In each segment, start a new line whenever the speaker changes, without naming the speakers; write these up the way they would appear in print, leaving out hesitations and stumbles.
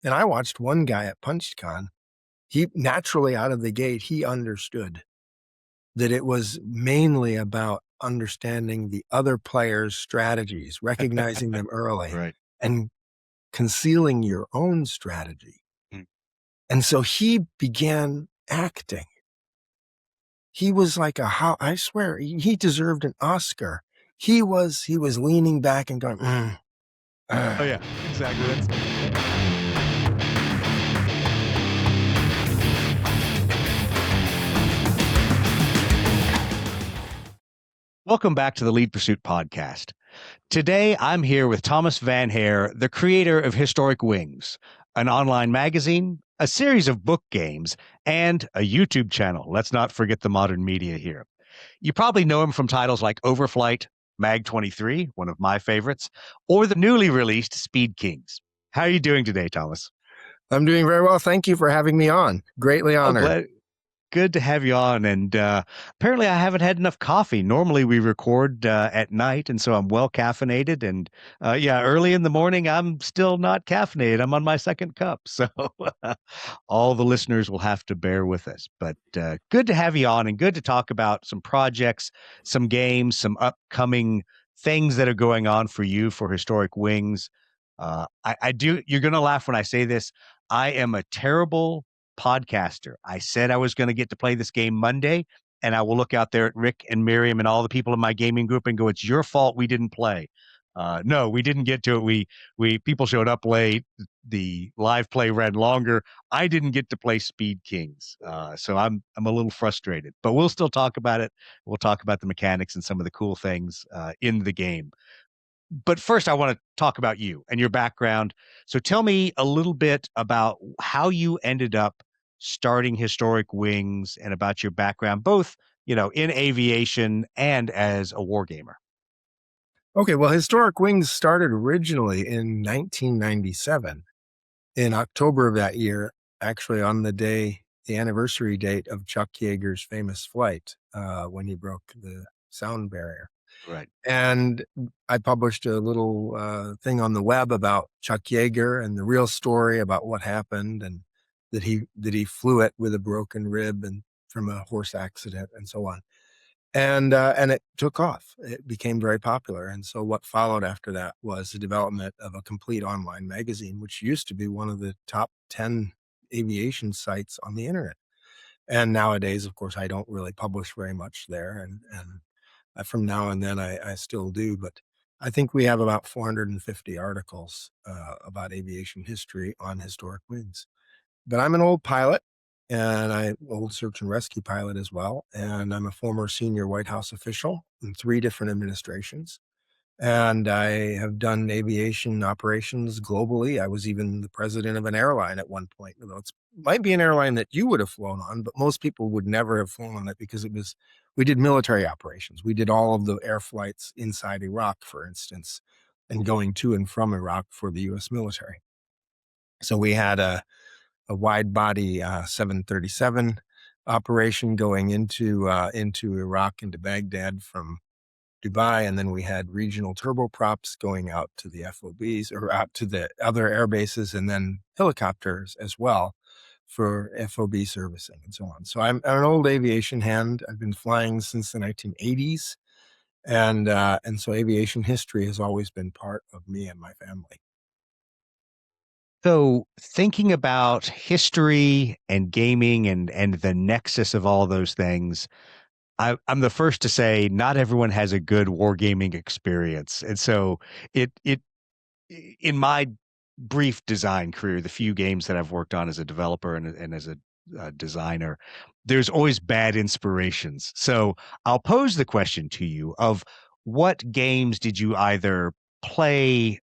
And I watched one guy at PunchCon. He naturally out of the gate, he understood that it was mainly about understanding the other players' strategies, recognizing them early,
Right.
and concealing your own strategy.
Mm.
And so he began acting. He was like I swear, he deserved an Oscar. He was leaning back and going,
Oh yeah, exactly. Welcome back to the Lead Pursuit podcast. Today, I'm here with Thomas Van Hare, the creator of Historic Wings, an online magazine, a series of book games, and a YouTube channel. Let's not forget the modern media here. You probably know him from titles like Overflight, Mag 23, one of my favorites, or the newly released Speed Kings. How are you doing today, Thomas?
I'm doing very well. Thank you for having me on. Greatly
Oh,
honored.
good to have you on. And apparently, I haven't had enough coffee. Normally, we record at night, and so I'm well caffeinated. And yeah, early in the morning, I'm still not caffeinated. I'm on my second cup. So all the listeners will have to bear with us. But good to have you on, and good to talk about some projects, some games, some upcoming things that are going on for you for Historic Wings. I do. You're going to laugh when I say this. I am a terrible podcaster. I said I was going to get to play this game Monday, and I will look out there at Rick and Miriam and all the people in my gaming group and go, "It's your fault we didn't play." No, we didn't get to it. We people showed up late. The live play ran longer. I didn't get to play Speed Kings, so I'm a little frustrated. But we'll still talk about it. We'll talk about the mechanics and some of the cool things in the game. But first, I want to talk about you and your background. So tell me a little bit about how you ended up starting Historic Wings and about your background, both, in aviation and as a wargamer.
Okay, well, Historic Wings started originally in 1997. In October of that year, actually on the anniversary date of Chuck Yeager's famous flight, when he broke the sound barrier.
Right.
And I published a little thing on the web about Chuck Yeager and the real story about what happened, and that he flew it with a broken rib and from a horse accident and so on. And it took off. It became very popular. And so what followed after that was the development of a complete online magazine, which used to be one of the top 10 aviation sites on the internet. And nowadays, of course, I don't really publish very much there. And from now and then, I still do. But I think we have about 450 articles about aviation history on Historic Wings. But I'm an old pilot, and I'm old search and rescue pilot as well. And I'm a former senior White House official in 3 different administrations. And I have done aviation operations globally. I was even the president of an airline at one point. Although it might be an airline that you would have flown on, but most people would never have flown on it because we did military operations. We did all of the air flights inside Iraq, for instance, and going to and from Iraq for the U.S. military. So we had a wide body 737 operation going into Iraq, into Baghdad from Dubai, and then we had regional turboprops going out to the FOBs or out to the other air bases, and then helicopters as well for FOB servicing and so on. So I'm an old aviation hand. I've been flying since the 1980s, and so aviation history has always been part of me and my family.
So thinking about history and gaming and the nexus of all those things, I'm the first to say not everyone has a good wargaming experience. And so it in my brief design career, the few games that I've worked on as a developer and as a designer, there's always bad inspirations. So I'll pose the question to you of what games did you either play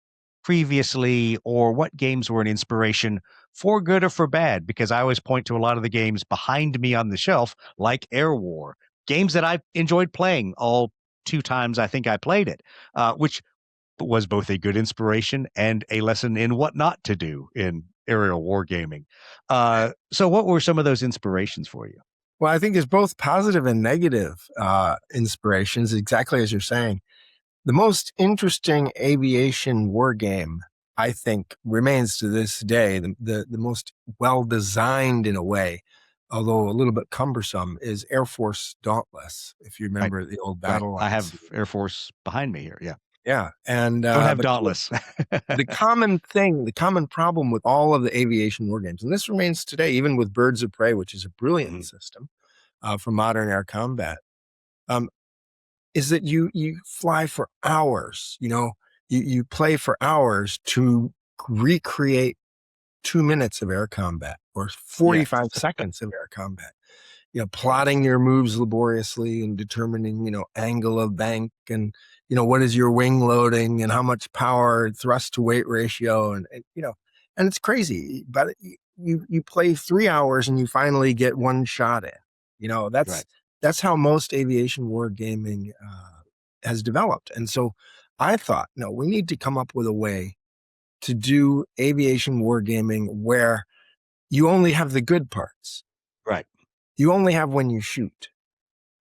previously, or what games were an inspiration for good or for bad? Because I always point to a lot of the games behind me on the shelf, like Air War, games that I enjoyed playing all 2 times I think I played it, which was both a good inspiration and a lesson in what not to do in aerial wargaming. So what were some of those inspirations for you?
Well, I think there's both positive and negative inspirations, exactly as you're saying. The most interesting aviation war game I think remains to this day the most well designed in a way, although a little bit cumbersome, is Air Force Dauntless. If you
Right.
remember the old
Right.
battle
I
line
have
scene.
Air Force behind me here. Yeah.
Yeah, and
Don't have
but
Dauntless.
the common thing, the common problem with all of the aviation war games, and this remains today, even with Birds of Prey, which is a brilliant
Mhm.
system for modern air combat, um, is that you fly for hours. You play for hours to recreate 2 minutes of air combat or
Yes.
45 seconds of air combat. Plotting your moves laboriously and determining, angle of bank and, what is your wing loading and how much power, thrust to weight ratio. And it's crazy, but you play 3 hours and you finally get one shot in.
Right.
That's how most aviation war gaming has developed. And so I thought, no, we need to come up with a way to do aviation war gaming where you only have the good parts.
Right.
You only have when you shoot.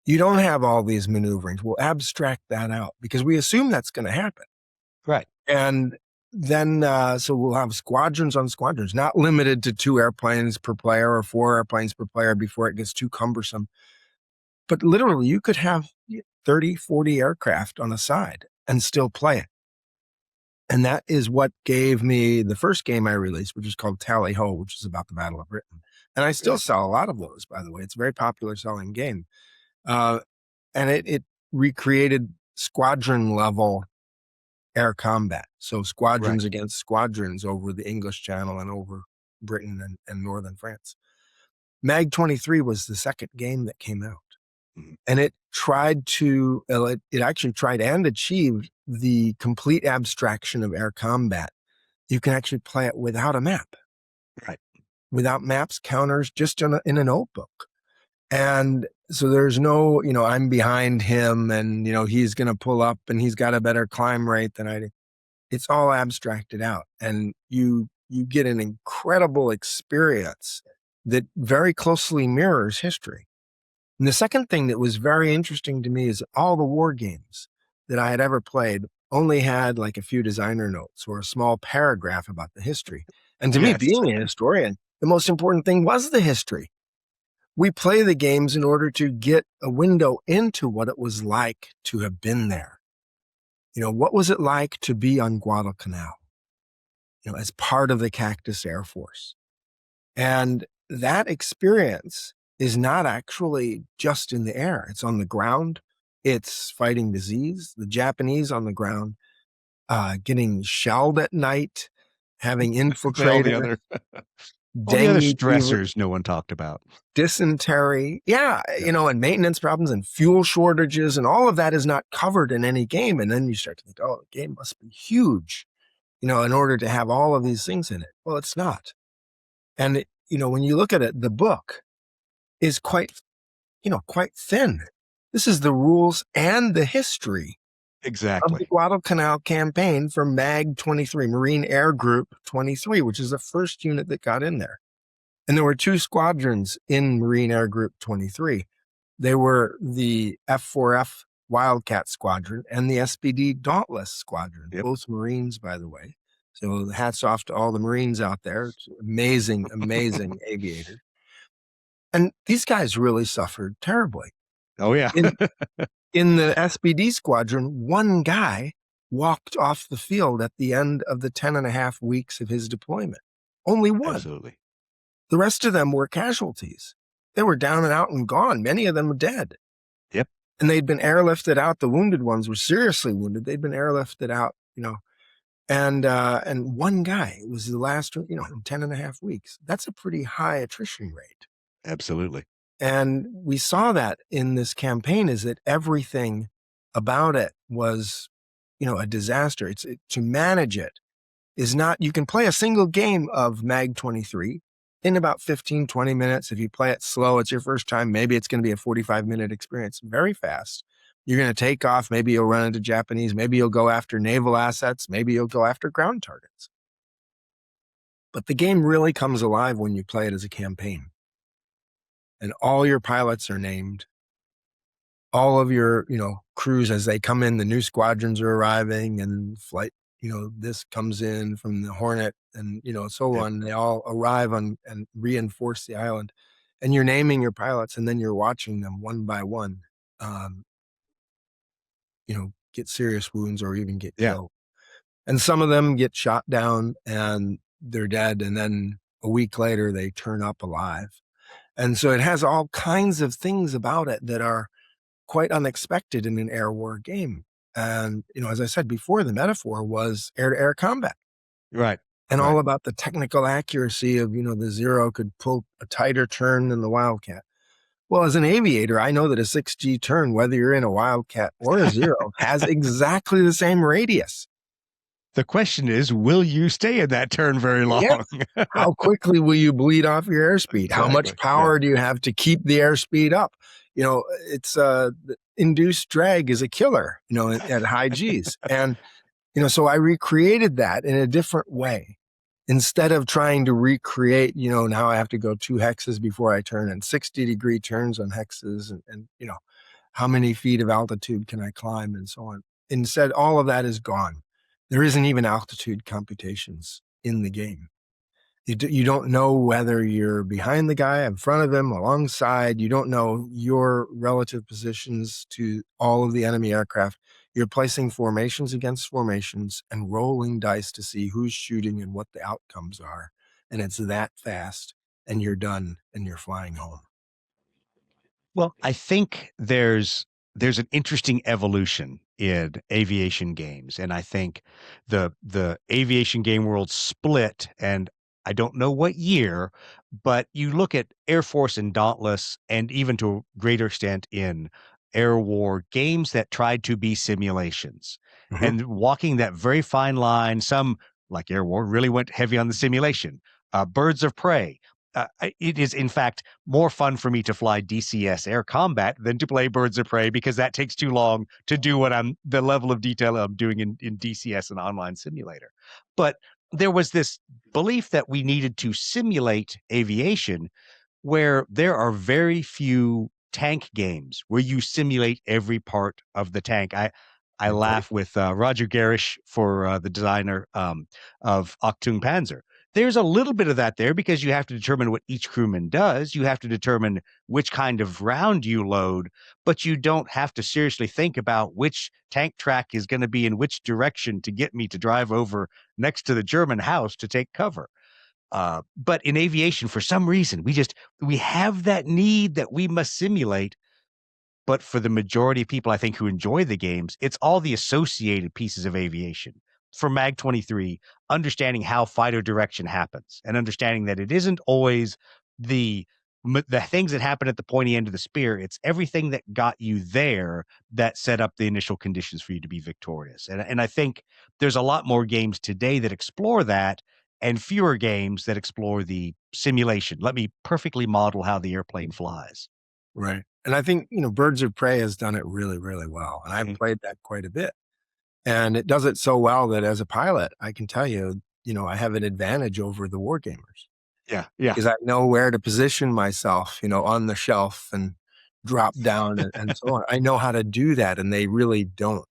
You don't have all these maneuverings. We'll abstract that out because we assume that's going to happen.
Right.
And then, so we'll have squadrons on squadrons, not limited to 2 airplanes per player or 4 airplanes per player before it gets too cumbersome. But literally, you could have 30, 40 aircraft on a side and still play it. And that is what gave me the first game I released, which is called Tally Ho, which is about the Battle of Britain. And I still
Right.
sell a lot of those, by the way. It's a very popular selling game. Uh, and it recreated squadron level air combat. So
Right.
squadrons against squadrons over the English Channel and over Britain and northern France. Mag 23 was the second game that came out.
Mhm.
And it tried to, it actually tried and achieved the complete abstraction of air combat. You can actually play it without a map,
Right.
without maps, counters, just in a notebook. And so there's no, I'm behind him and, he's going to pull up and he's got a better climb rate than I do. It's all abstracted out. And you get an incredible experience that very closely mirrors history. And the second thing that was very interesting to me is all the war games that I had ever played only had like a few designer notes or a small paragraph about the history. And to me,
Yes.
being a historian, the most important thing was the history. We play the games in order to get a window into what it was like to have been there. What was it like to be on Guadalcanal, as part of the Cactus Air Force? And that experience is not actually just in the air. It's on the ground. It's fighting disease. The Japanese on the ground, getting shelled at night, having
All the
infiltrated,
other
dengue fever,
stressors no one talked about.
dysentery. Yeah,
Yep.
and maintenance problems and fuel shortages and all of that is not covered in any game. And then you start to think, oh, the game must be huge, in order to have all of these things in it. Well, it's not. And, when you look at it, the book is quite thin. This is the rules and the history of the
Exactly.
Guadalcanal campaign from MAG 23, Marine Air Group 23, which is the first unit that got in there. And there were two squadrons in Marine Air Group 23. They were the F4F Wildcat Squadron and the SBD Dauntless Squadron,
Yep.
both Marines, by the way. So hats off to all the Marines out there. It's amazing, amazing aviators. And these guys really suffered terribly.
Oh yeah.
In in the SBD squadron, one guy walked off the field at the end of the 10 and a half weeks of his deployment. Only one.
Absolutely.
The rest of them were casualties. They were down and out and gone. Many of them were dead.
Yep.
And they'd been airlifted out. The wounded ones were seriously wounded. They'd been airlifted out, and one guy was the last, in 10 and a half weeks. That's a pretty high attrition rate.
Absolutely.
And we saw that in this campaign is that everything about it was, a disaster. To manage it is not, you can play a single game of MAG 23 in about 15, 20 minutes. If you play it slow, it's your first time. Maybe it's going to be a 45-minute experience very fast. You're going to take off. Maybe you'll run into Japanese. Maybe you'll go after naval assets. Maybe you'll go after ground targets. But the game really comes alive when you play it as a campaign. And all your pilots are named. All of your, crews as they come in, the new squadrons are arriving and flight this comes in from the Hornet and, so
Yep.
on. They all arrive on and reinforce the island. And you're naming your pilots, and then you're watching them one by one, um, get serious wounds or even get
Yeah.
killed. And some of them get shot down and they're dead. And then a week later, they turn up alive. And so it has all kinds of things about it that are quite unexpected in an air war game. And, as I said before, the metaphor was air to air combat
Right.
and
Right.
all about the technical accuracy of, the Zero could pull a tighter turn than the Wildcat. Well, as an aviator, I know that a 6G turn, whether you're in a Wildcat or a Zero, has exactly the same radius.
The question is, will you stay in that turn very long?
Yes. How quickly will you bleed off your airspeed? How much
Exactly. Yeah.
power do you have to keep the airspeed up? It's induced drag is a killer, at high G's. And, so I recreated that in a different way. Instead of trying to recreate, now I have to go 2 hexes before I turn and 60-degree turns on hexes and how many feet of altitude can I climb and so on. Instead, all of that is gone. There isn't even altitude computations in the game. You don't know whether you're behind the guy, in front of him, alongside. You don't know your relative positions to all of the enemy aircraft. You're placing formations against formations and rolling dice to see who's shooting and what the outcomes are. And it's that fast, and you're done, and you're flying home.
Well, I think there's an interesting evolution in aviation games, and I think the aviation game world split, and I don't know what year, but you look at Air Force and Dauntless, and even to a greater extent in Air War, games that tried to be simulations,
Mhm.
and walking that very fine line. Some, like Air War, really went heavy on the simulation. Birds of Prey. It is, in fact, more fun for me to fly DCS air combat than to play Birds of Prey because that takes too long to do the level of detail I'm doing in DCS and online simulator. But there was this belief that we needed to simulate aviation where there are very few tank games where you simulate every part of the tank. I
Agree.
laugh with Roger Garish for the designer of Achtung Panzer. There's a little bit of that there because you have to determine what each crewman does. You have to determine which kind of round you load, but you don't have to seriously think about which tank track is going to be in which direction to get me to drive over next to the German house to take cover. But in aviation, for some reason, we have that need that we must simulate. But for the majority of people, I think, who enjoy the games, it's all the associated pieces of aviation. For Mag 23, understanding how fighter direction happens and understanding that it isn't always the the things that happen at the pointy end of the spear. It's everything that got you there that set up the initial conditions for you to be victorious. And I think there's a lot more games today that explore that and fewer games that explore the simulation. Let me perfectly model how the airplane flies.
Right. And I think, Birds of Prey has done it really, really well. And I've
Mhm.
played that quite a bit. And it does it so well that as a pilot, I can tell you, I have an advantage over the war gamers
Yeah, yeah.
because I know where to position myself, on the shelf and drop down and so on. I know how to do that, and they really don't.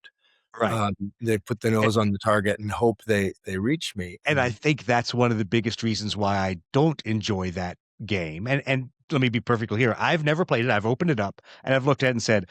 Right.
They put the nose on the target and hope they reach me.
And I think that's one of the biggest reasons why I don't enjoy that game. And let me be perfectly clear. I've never played it. I've opened it up and I've looked at it and said,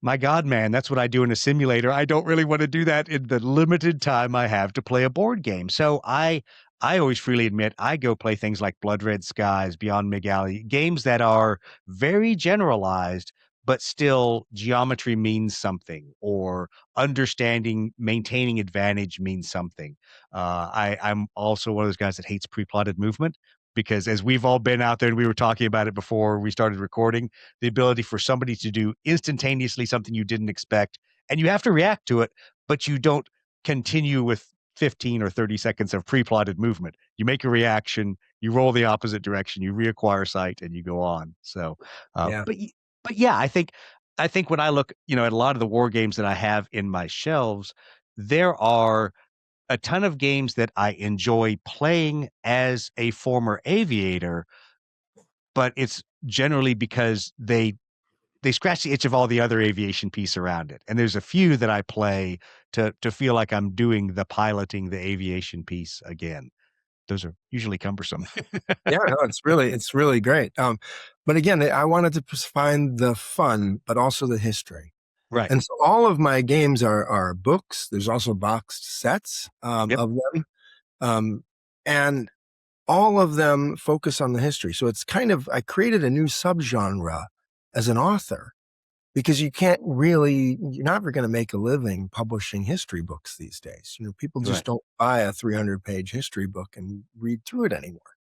my God, man, that's what I do in a simulator. I don't really want to do that in the limited time I have to play a board game. So I always freely admit I go play things like Blood Red Skies, Beyond Megali, games that are very generalized, but still geometry means something, or understanding, maintaining advantage means something. I'm also one of those guys that hates pre-plotted movement because as we've all been out there and we were talking about it before we started recording, the ability for somebody to do instantaneously something you didn't expect, and you have to react to it, but you don't continue with 15 or 30 seconds of pre-plotted movement. You make a reaction, you roll the opposite direction, you reacquire sight, and you go on. So, uh,
Yeah.
but but yeah, I think when I look, at a lot of the war games that I have in my shelves, there are a ton of games that I enjoy playing as a former aviator, but it's generally because they they scratch the itch of all the other aviation piece around it. And there's a few that I play to feel like I'm doing the piloting the aviation piece again. Those are usually cumbersome.
Yeah, no, it's really great. But again, I wanted to find the fun, but also the history.
Right.
And so all of my games are books. There's also boxed sets
Yep.
of them. And all of them focus on the history. So it's kind of, I created a new subgenre as an author because you're not ever going to make a living publishing history books these days. People just
Right.
don't buy a 300-page history book and read through it anymore.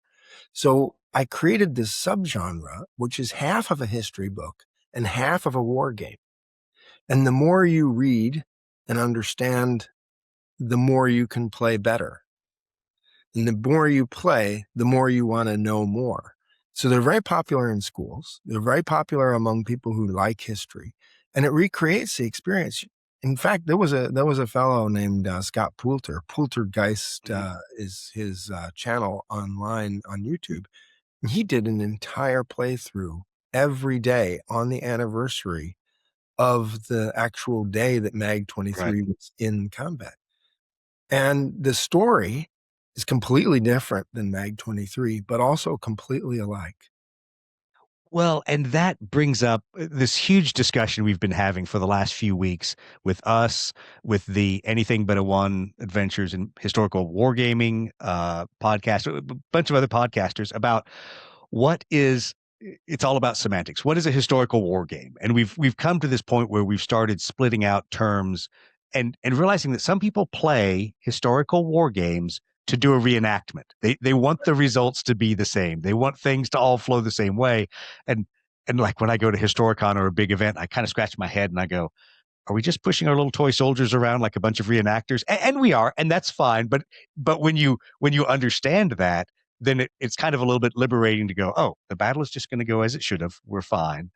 So I created this subgenre, which is half of a history book and half of a war game. And the more you read and understand, the more you can play better. And the more you play, the more you want to know more. So they're very popular in schools. They're very popular among people who like history, and it recreates the experience. In fact, there was a fellow named Scott Poulter. Poultergeist
Mhm.
is his channel online on YouTube. And he did an entire playthrough every day on the anniversary of the actual day that Mag
Right.
23 was in combat. And the story is completely different than Mag 23, but also completely alike.
Well, and that brings up this huge discussion we've been having for the last few weeks with us, with the Anything But a One Adventures in Historical Wargaming podcast, a bunch of other podcasters about what is it's all about semantics. What is a historical war game? And we've come to this point where we've started splitting out terms and realizing that some people play historical war games to do a reenactment. They want the results to be the same. They want things to all flow the same way. And and like when I go to Historicon or a big event, I kind of scratch my head and I go, are we just pushing our little toy soldiers around like a bunch of reenactors? And we are, and that's fine. But when you understand that, then it's kind of a little bit liberating to go, oh, the battle is just going to go as it should have. We're fine.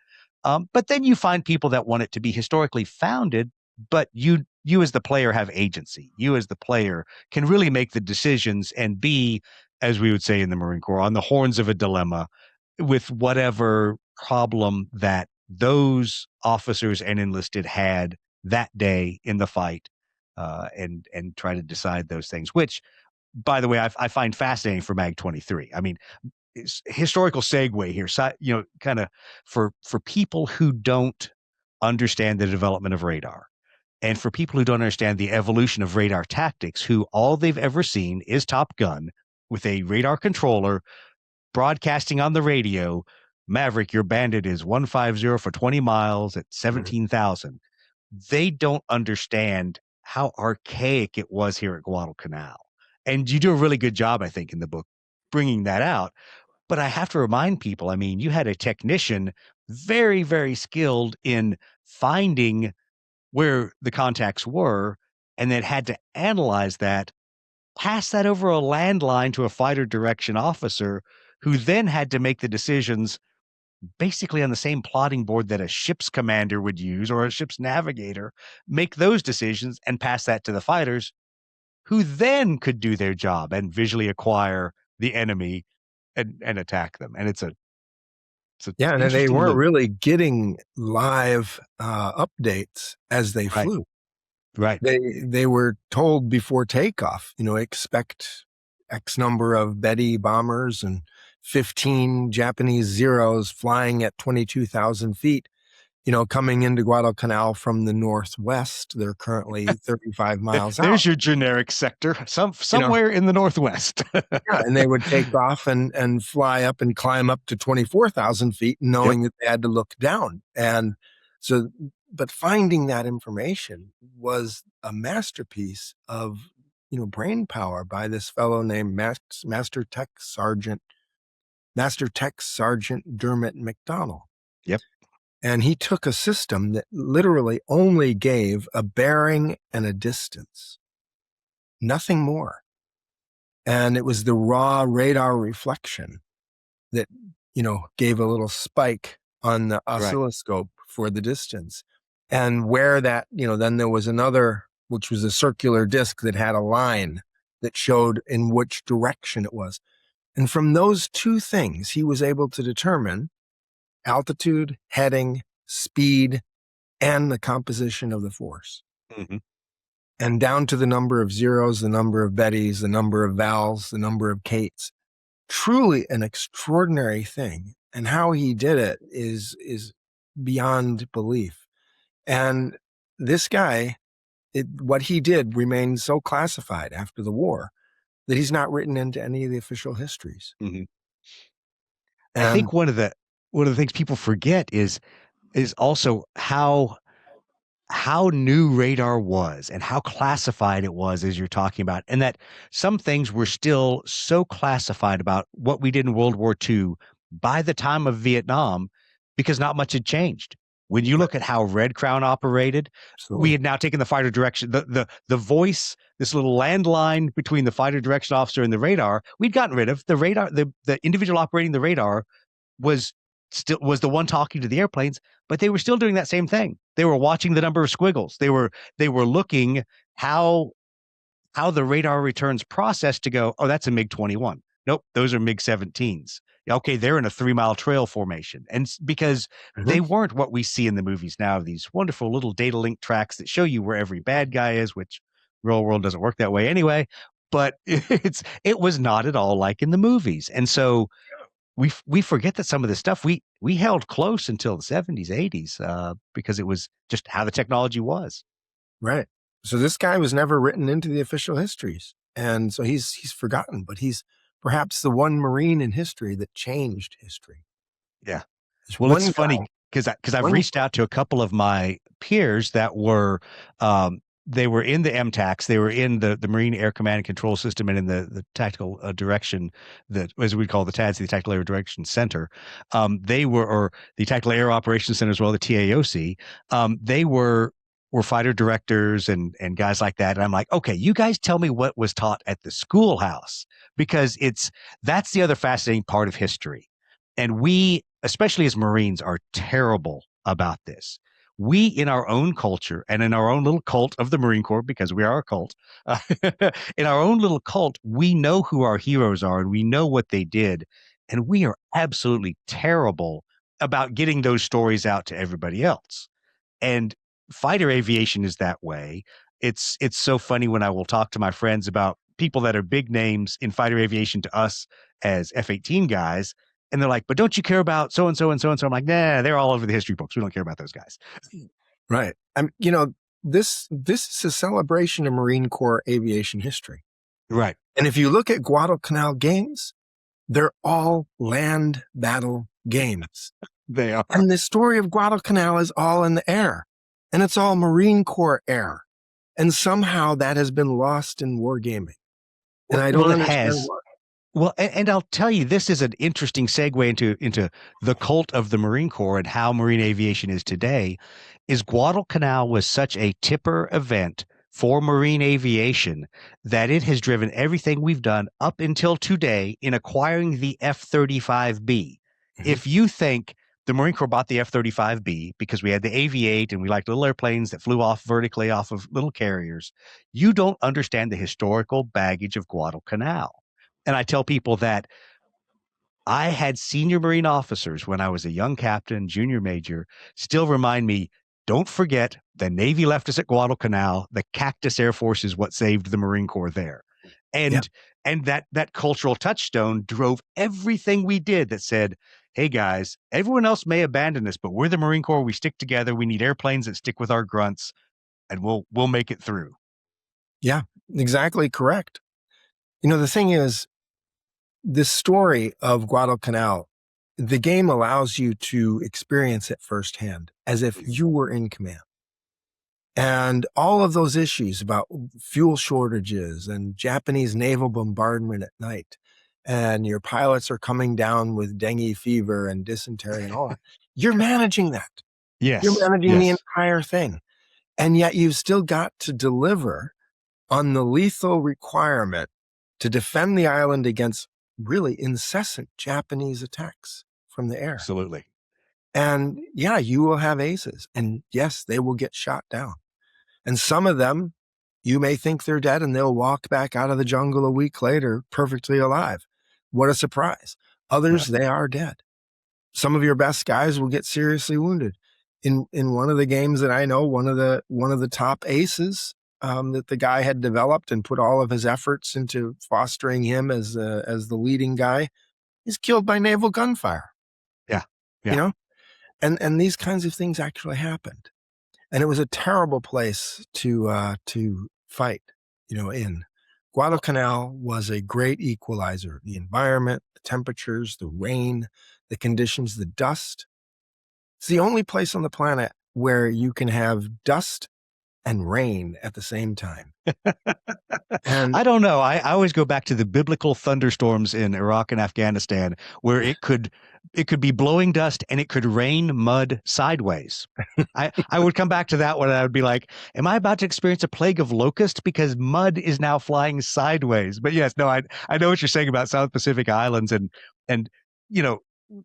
But then you find people that want it to be historically founded, but you as the player have agency. You as the player can really make the decisions and be, as we would say in the Marine Corps, on the horns of a dilemma with whatever problem that those officers and enlisted had that day in the fight, and try to decide those things. Which, by the way, I find fascinating for Mag 23. I mean, historical segue here. So, kind of for people who don't understand the development of radar, and for people who don't understand the evolution of radar tactics, who all they've ever seen is Top Gun with a radar controller broadcasting on the radio, Maverick, your bandit is 150 for 20 miles at
Mhm.
17,000. They don't understand how archaic it was here at Guadalcanal. And you do a really good job, I think, in the book bringing that out. But I have to remind people, I mean, you had a technician very, very skilled in finding where the contacts were and then had to analyze that, pass that over a landline to a fighter direction officer who then had to make the decisions basically on the same plotting board that a ship's commander would use or a ship's navigator, make those decisions and pass that to the fighters who then could do their job and visually acquire the enemy and attack them. And it's an
Yeah, and they
interesting
weren't
loop.
really getting live updates as they
Right.
flew.
Right.
They were told before takeoff, expect X number of Betty bombers and 15 Japanese Zeros flying at 22,000 feet, coming into Guadalcanal from the northwest. They're currently 35 miles out.
There's your generic sector,
You know,
somewhere in the Northwest.
Yeah, and they would take off and fly up and climb up to 24,000 feet,
Yep.
knowing that they had to look down. And so, but finding that information was a masterpiece of, brain power by this fellow named Master Tech Sergeant Dermot McDonnell.
Yep.
And he took a system that literally only gave a bearing and a distance, nothing more. And it was the raw radar reflection that, gave a little spike on the
Right.
oscilloscope for the distance. And where that, then there was another, which was a circular disc that had a line that showed in which direction it was. And from those two things, he was able to determine altitude, heading, speed, and the composition of the force.
Mhm.
And down to the number of zeros, the number of Bettys, the number of Vals, the number of Kates. Truly an extraordinary thing. And how he did it is beyond belief. And this guy, what he did remained so classified after the war that he's not written into any of the official histories.
Mhm. I
And
think one of the things people forget is also how new radar was and how classified it was, as you're talking about, and that some things were still so classified about what we did in World War II by the time of Vietnam, because not much had changed. When you look at how Red Crown operated, we
absolutely.
had now taken the fighter direction, the voice, this little landline between the fighter direction officer and the radar. We'd gotten rid of the radar. The individual operating the radar was was the one talking to the airplanes, but they were still doing that same thing. They were watching the number of squiggles. They were looking how how the radar returns processed to go, oh, that's a MiG 21. Nope, those are MiG 17s. Okay, they're in a 3 mile trail formation. And because
Mhm.
they weren't what we see in the movies now, these wonderful little data link tracks that show you where every bad guy is, which real world doesn't work that way anyway. But it was not at all like in the movies. And so we forget that some of this stuff we held close until the 70s, 80s, because it was just how the technology was.
Right. So this guy was never written into the official histories. And so he's forgotten, but he's perhaps the one Marine in history that changed history.
Yeah.
There's
Well, it's
one
funny
guy,
because I've
one
reached out to a couple of my peers that they were in the MTACs, they were in the Marine Air Command and Control System, and in the tactical direction, that as we call the TADS, the Tactical Air Direction Center. They were, or the Tactical Air Operations Center as well, the TAOC. They were fighter directors and guys like that. And I'm like, okay, you guys tell me what was taught at the schoolhouse, because that's the other fascinating part of history. And we, especially as Marines, are terrible about this. We, in our own culture and in our own little cult of the Marine Corps, because we are a cult, uh, in our own little cult, we know who our heroes are and we know what they did. And we are absolutely terrible about getting those stories out to everybody else. And fighter aviation is that way. It's so funny when I will talk to my friends about people that are big names in fighter aviation to us as F-18 guys, and they're like, "But don't you care about so and so and so and so?" I'm like, "Nah, they're all over the history books. We don't care about those guys."
right. This is a celebration of Marine Corps aviation history.
Right.
And if you look at Guadalcanal games, they're all land battle games.
They are.
And the story of Guadalcanal is all in the air. And it's all Marine Corps air. And somehow that has been lost in wargaming. And I
Well,
don't
it
understand
has.
why.
Well, and I'll tell you, this is an interesting segue into the cult of the Marine Corps and how marine aviation is today. Is Guadalcanal was such a tipper event for marine aviation that it has driven everything we've done up until today in acquiring the F-35B.
Mhm.
If you think the Marine Corps bought the F-35B because we had the AV-8 and we liked little airplanes that flew off vertically off of little carriers, you don't understand the historical baggage of Guadalcanal. And I tell people that I had senior Marine officers when I was a young captain, junior major, still remind me, don't forget the Navy left us at Guadalcanal. The Cactus Air Force is what saved the Marine Corps there.
Yeah.
And that cultural touchstone drove everything we did that said, hey guys, everyone else may abandon us, but we're the Marine Corps. We stick together. We need airplanes that stick with our grunts, and we'll make it through.
Yeah. Exactly correct. The thing is, this story of Guadalcanal, the game allows you to experience it firsthand as if you were in command. And all of those issues about fuel shortages and Japanese naval bombardment at night, and your pilots are coming down with dengue fever and dysentery and all that, you're managing that. You're
Yes.
managing the
Yes.
entire thing. And yet you've still got to deliver on the lethal requirement to defend the island against really incessant Japanese attacks from the air.
Absolutely.
And yeah, you will have aces. And yes, they will get shot down. And some of them, you may think they're dead and they'll walk back out of the jungle a week later perfectly alive. What a surprise. Others,
Right.
they are dead. Some of your best guys will get seriously wounded. in one of the games that I know, one of the top aces that the guy had developed and put all of his efforts into fostering him as the leading guy is killed by naval gunfire.
Yeah.
You
Yeah.
know, and these kinds of things actually happened, and it was a terrible place to fight. In Guadalcanal was a great equalizer. The environment, the temperatures, the rain, the conditions, the dust. It's the only place on the planet where you can have dust and rain at the same time. And
I don't know. I always go back to the biblical thunderstorms in Iraq and Afghanistan where it could be blowing dust and it could rain mud sideways. I would come back to that one and I would be like, am I about to experience a plague of locusts because mud is now flying sideways? But yes, no, I know what you're saying about South Pacific Islands and you know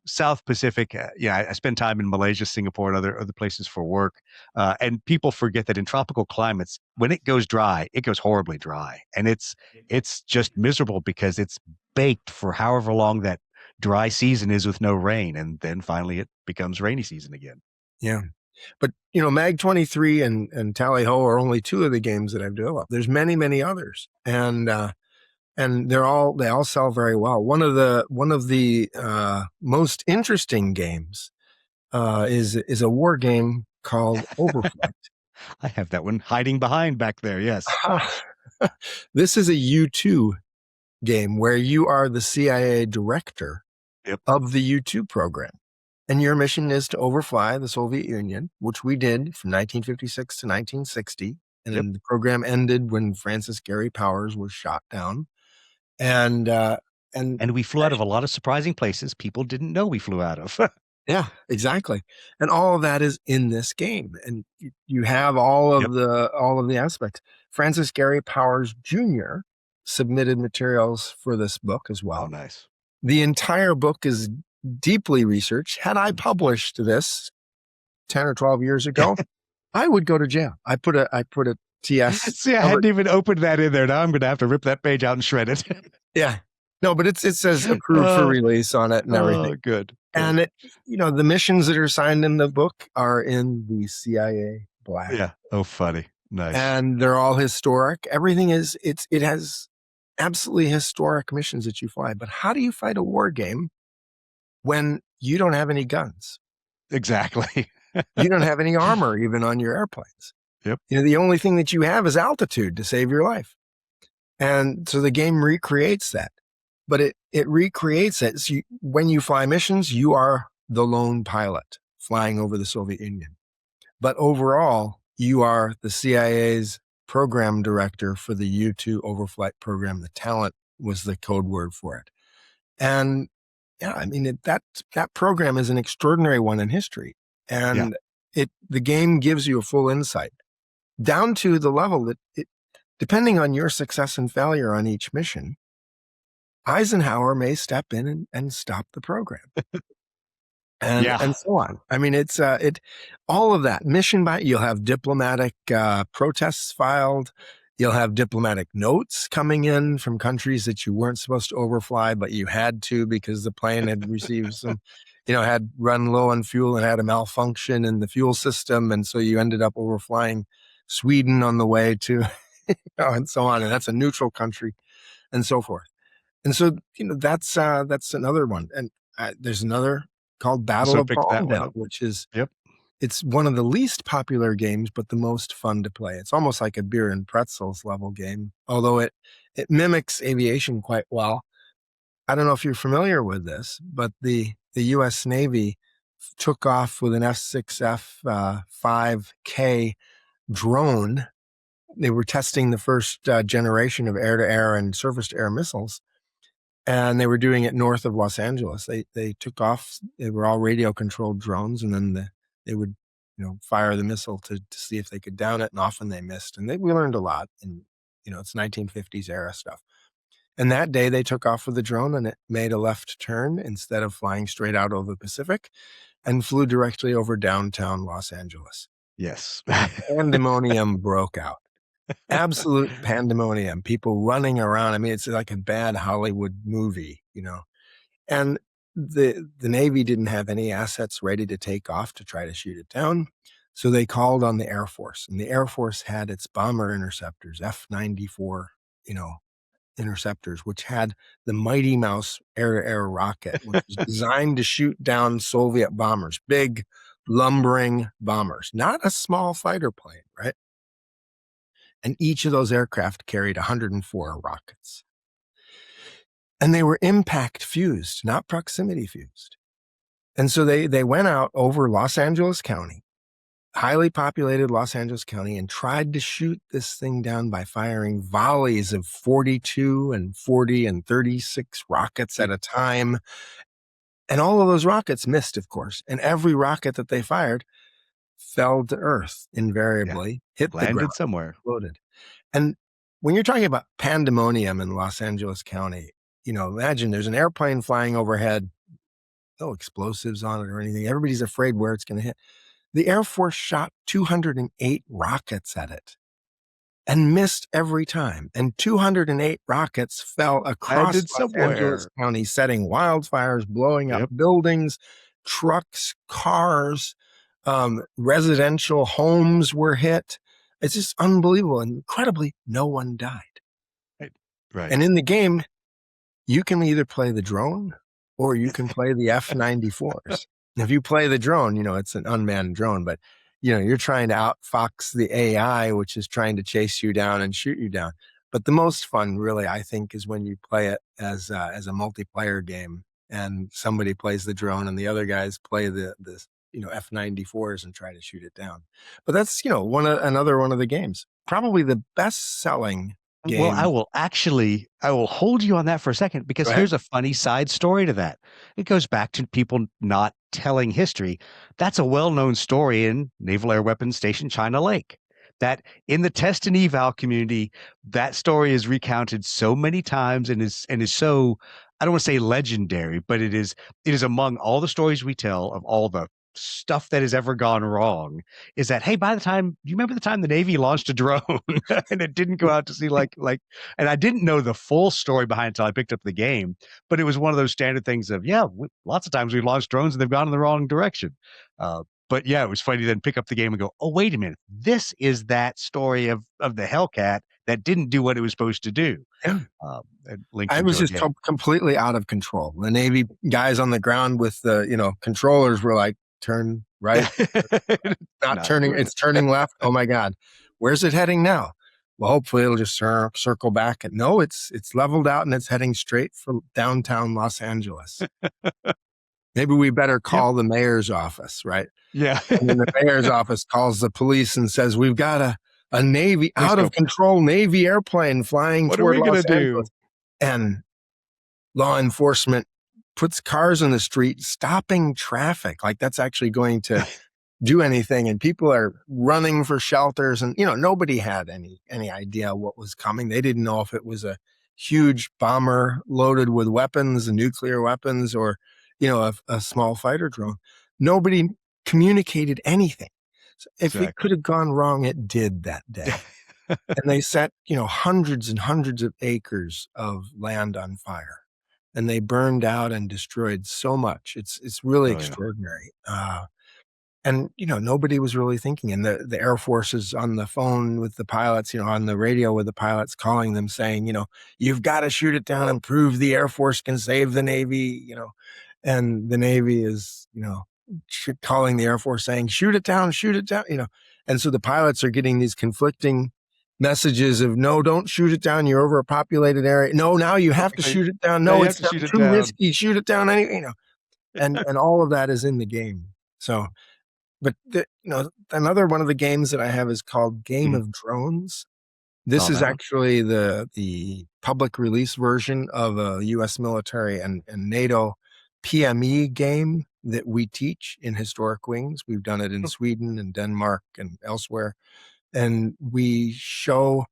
South Pacific. Yeah, I spend time in Malaysia, Singapore, and other places for work. And people forget that in tropical climates, when it goes dry, it goes horribly dry, and it's just miserable because it's baked for however long that dry season is with no rain, and then finally it becomes rainy season again.
yeah, but Mag 23 and Tally Ho are only two of the games that I've developed. There's many others, and they all sell very well. One of the most interesting games is a war game called Overflight.
I have that one hiding behind back there. Yes.
This is a U2 game where you are the CIA director
Yep.
of the U2 program. And your mission is to overfly the Soviet Union, which we did from 1956 to 1960. And
Yep.
then the program ended when Francis Gary Powers was shot down. And and
And we flew out of a lot of surprising places people didn't know we flew out of.
yeah, exactly. And all of that is in this game. And you have all of the aspects. Francis Gary Powers Jr. submitted materials for this book as
Oh,
well.
nice.
The entire book is deeply researched. Had I published this 10 or 12 years ago, I would go to jail. I put a TS
See, I
cover.
hadn't even opened that in there. Now I'm going to have to rip that page out and shred it.
Yeah. No, but it says approved for
Oh,
release on it and everything.
oh, good,
And
good.
the missions that are signed in the book are in the CIA Black,
Yeah. Oh, funny. Nice.
and they're all historic. Everything it has absolutely historic missions that you fly. But how do you fight a war game when you don't have any guns?
Exactly.
You don't have any armor even on your airplanes.
Yep.
The only thing that you have is altitude to save your life. And so the game recreates that. But it recreates it. So when you fly missions, you are the lone pilot flying over the Soviet Union. But overall, you are the CIA's program director for the U2 overflight program. The talent was the code word for it. And yeah, I mean, that program is an extraordinary one in history.
Yeah.
And the game gives you a full insight down to the level that depending on your success and failure on each mission, Eisenhower may step in and stop the program.
Yeah.
And so on. I mean, it's all of that mission you'll have diplomatic protests filed. You'll have diplomatic notes coming in from countries that you weren't supposed to overfly, but you had to because the plane had received some, had run low on fuel and had a malfunction in the fuel system. And so you ended up overflying Sweden on the way to, and so on. And that's a neutral country and so forth. And so, that's another one. And there's another called Battle
Also
of
picked that one
Balmdale,
up.
which is,
Yep.
it's one of the least popular games, but the most fun to play. It's almost like a beer and pretzels level game, although it mimics aviation quite well. I don't know if you're familiar with this, but the U.S. Navy took off with an F-6F 5K drone. They were testing the first generation of air-to-air and surface-to-air missiles, and they were doing it north of Los Angeles. They took off. They were all radio controlled drones, and then they would fire the missile to see if they could down it, and often they missed. And we learned a lot. And it's 1950s era stuff. And that day they took off with the drone, and it made a left turn instead of flying straight out over the Pacific, and flew directly over downtown Los Angeles.
Yes.
Pandemonium broke out. Absolute pandemonium. People running around. I mean, it's like a bad Hollywood movie, And the Navy didn't have any assets ready to take off to try to shoot it down. So they called on the Air Force, and the Air Force had its bomber interceptors, F-94, interceptors, which had the Mighty Mouse air-to-air rocket, which was designed to shoot down Soviet bombers, big, lumbering bombers, not a small fighter plane, right? And each of those aircraft carried 104 rockets. And they were impact fused, not proximity fused. And so they went out over Los Angeles County, highly populated Los Angeles County, and tried to shoot this thing down by firing volleys of 42 and 40 and 36 rockets at a time. And all of those rockets missed, of course. And every rocket that they fired fell to earth invariably, hit the ground,
Landed somewhere.
exploded. And when you're talking about pandemonium in Los Angeles County, imagine there's an airplane flying overhead, no explosives on it or anything. Everybody's afraid where it's going to hit. The Air Force shot 208 rockets at it and missed every time. And 208 rockets fell across
Landed
Los Angeles
somewhere.
County, setting wildfires, blowing up
Yep.
buildings, trucks, cars, residential homes were hit. It's just unbelievable. And incredibly, no one died.
Right.
And in the game, you can either play the drone or you can play the F-94s. If you play the drone, it's an unmanned drone, but you're trying to outfox the AI, which is trying to chase you down and shoot you down. But the most fun, really, I think, is when you play it as a multiplayer game, and somebody plays the drone and the other guys play the F-94s and try to shoot it down. But that's another one of the games. Probably the best-selling
Well,
game.
I will hold you on that for a second, because
Go ahead.
here's a funny side story to that. It goes back to people not telling history. That's a well-known story in Naval Air Weapons Station China Lake. That in the test and eval community, that story is recounted so many times and is so, I don't want to say legendary, but it is among all the stories we tell of all the stuff that has ever gone wrong, is that, hey, by the time, you remember the time the Navy launched a drone and it didn't go out to sea, and I didn't know the full story behind it until I picked up the game, but it was one of those standard things of, lots of times we've launched drones and they've gone in the wrong direction. But yeah, it was funny to then pick up the game and go, oh, wait a minute, this is that story of the Hellcat that didn't do what it was supposed to do.
Yeah.
And link
I
into
was
a
just
game.
completely out of control. The Navy guys on the ground with the, controllers were like, turn right, not turning, it's turning left. Oh my God, where's it heading now? Well, hopefully it'll just circle back. And no, it's leveled out and it's heading straight for downtown Los Angeles. Maybe we better call the mayor's office, right?
Yeah.
And then the mayor's office calls the police and says, we've got a Navy, out of control Navy airplane flying
What are
toward
we
Los
gonna do?
Angeles. And law enforcement puts cars in the street, stopping traffic. Like that's actually going to do anything. And people are running for shelters. And, nobody had any idea what was coming. They didn't know if it was a huge bomber loaded with weapons and nuclear weapons, or, a small fighter drone. Nobody communicated anything. So if it could have gone wrong, it did that day. And they set, hundreds and hundreds of acres of land on fire, and they burned out and destroyed so much. It's really extraordinary. And, nobody was really thinking. And the Air Force is on the phone with the pilots, on the radio with the pilots, calling them saying, you've got to shoot it down and prove the Air Force can save the Navy, and the Navy is, calling the Air Force saying, shoot it down, And so the pilots are getting these conflicting messages of, no, don't shoot it down. You're over a populated area. No, now you have to shoot it down. No, it's too risky. Shoot it down. And all of that is in the game. So, but another one of the games that I have is called Game of Drones. This is actually the public release version of a U.S. military and NATO PME game that we teach in Historic Wings. We've done it in Sweden and Denmark and elsewhere. And we show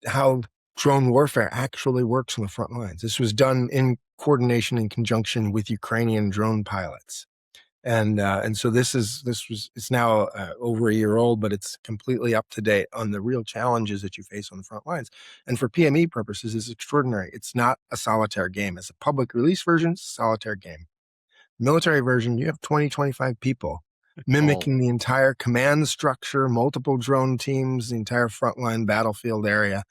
how drone warfare actually works on the front lines. This was done in coordination and conjunction with Ukrainian drone pilots. And so it's now over a year old, but it's completely up to date on the real challenges that you face on the front lines. And for PME purposes, it's extraordinary. It's not a solitaire game. It's a public release version, solitaire game. Military version, you have 20, 25 people
Oh,
mimicking the entire command structure, multiple drone teams, the entire frontline battlefield area.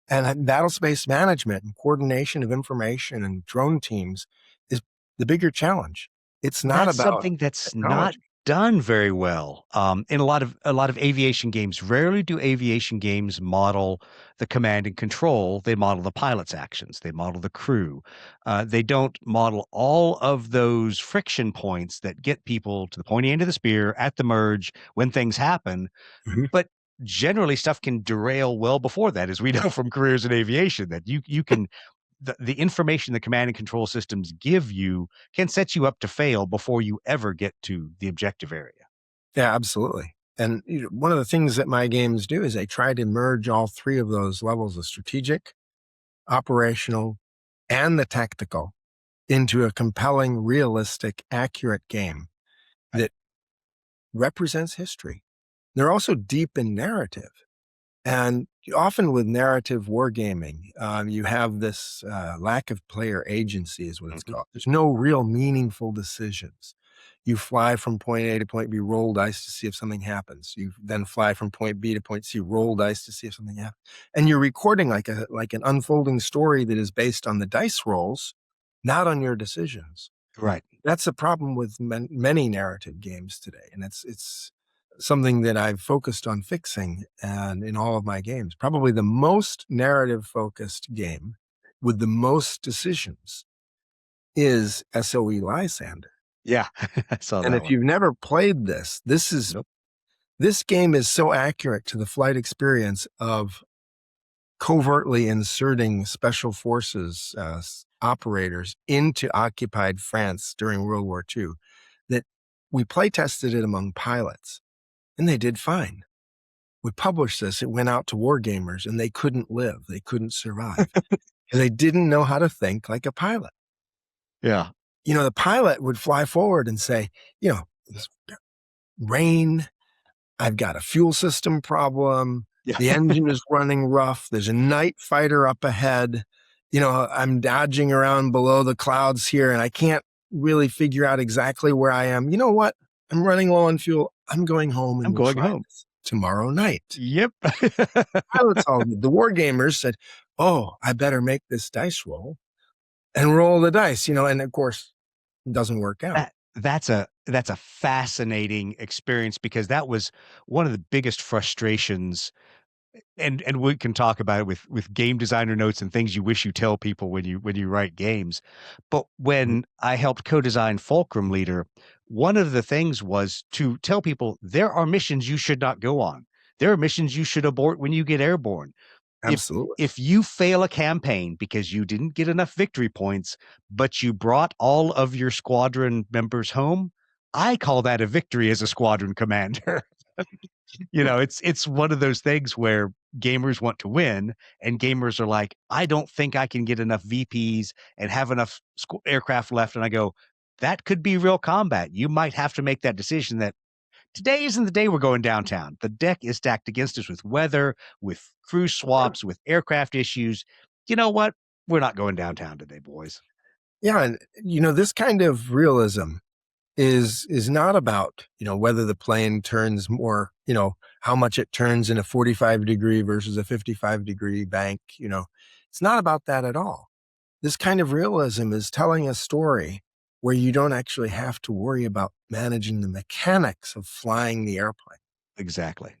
And battle space management and coordination of information and drone teams is the bigger challenge. It's not
that's
about
something that's not
technology.
done very well in a lot of aviation games. Rarely do aviation games model the command and control. They model the pilot's actions. They model the crew. They don't model all of those friction points that get people to the pointy end of the spear at the merge when things happen.
Mhm.
But generally, stuff can derail well before that, as we know from careers in aviation. That you can the information the command and control systems give you can set you up to fail before you ever get to the objective area.
Yeah, absolutely. And one of the things that my games do is they try to merge all three of those levels of strategic, operational, and the tactical into a compelling, realistic, accurate game
Right.
that represents history. They're also deep in narrative. And often with narrative wargaming, you have this lack of player agency, is what it's
Mhm.
called. There's no real meaningful decisions. You fly from point A to point B, roll dice to see if something happens. You then fly from point B to point C, roll dice to see if something happens. And you're recording like an unfolding story that is based on the dice rolls, not on your decisions.
Right.
That's a problem with many narrative games today, and it's something that I've focused on fixing, and in all of my games, probably the most narrative-focused game with the most decisions is SOE Lysander.
Yeah. I saw
And
that
if
one.
you've never played
Nope.
this game is so accurate to the flight experience of covertly inserting special forces operators into occupied France during World War II that we play tested it among pilots and they did fine. We published this, it went out to war gamers and they couldn't live, they couldn't survive. And they didn't know how to think like a pilot.
Yeah.
The pilot would fly forward and say, "This rain, I've got a fuel system problem.
Yeah.
The engine is running rough. There's a night fighter up ahead. I'm dodging around below the clouds here and I can't really figure out exactly where I am. You know what? I'm running low on fuel. I'm going home and
I'm
we'll
going
try
home.
this tomorrow night."
Yep.
Pilots all did. The war gamers said, "Oh, I better make this dice roll and roll the dice," and of course it doesn't work out.
That's a fascinating experience because that was one of the biggest frustrations, and we can talk about it with game designer notes and things you wish you tell people when you write games. But
Mhm.
when I helped co-design Fulcrum Leader, one of the things was to tell people there are missions you should not go on. There are missions you should abort when you get airborne. If
Absolutely.
if you fail a campaign because you didn't get enough victory points, but you brought all of your squadron members home, I call that a victory as a squadron commander. It's one of those things where gamers want to win, and gamers are like, "I don't think I can get enough VPs and have enough aircraft left." And I go, "That could be real combat. You might have to make that decision that today isn't the day we're going downtown. The deck is stacked against us with weather, with crew swaps, with aircraft issues. You know what? We're not going downtown today, boys."
Yeah, and this kind of realism is not about whether the plane turns more, how much it turns in a 45-degree versus a 55-degree bank. It's not about that at all. This kind of realism is telling a story where you don't actually have to worry about managing the mechanics of flying the airplane.
Exactly.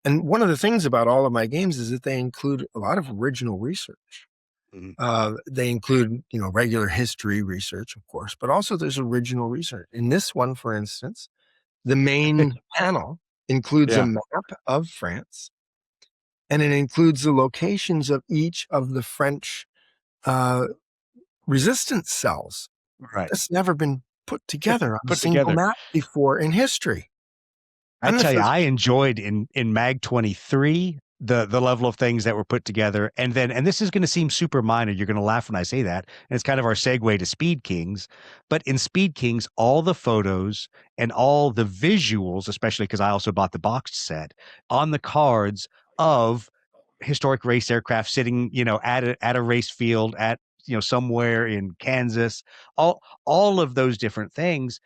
And one of the things about all of my games is that they include a lot of original research.
Mhm.
They include, regular history research, of course, but also there's original research. In this one, for instance, the main panel includes a
Yeah.
map of France, and it includes the locations of each of the French uh, resistance cells.
Right.
That's never been put together on a
Put
single
together.
map before in history.
I
I'm the
tell you,
first.
I enjoyed in Mag 23. the level of things that were put together. And then, and this is going to seem super minor. You're going to laugh when I say that. And it's kind of our segue to Speed Kings. But in Speed Kings, all the photos and all the visuals, especially because I also bought the boxed set on the cards of historic race aircraft sitting, at a race field at, somewhere in Kansas, all of those different things.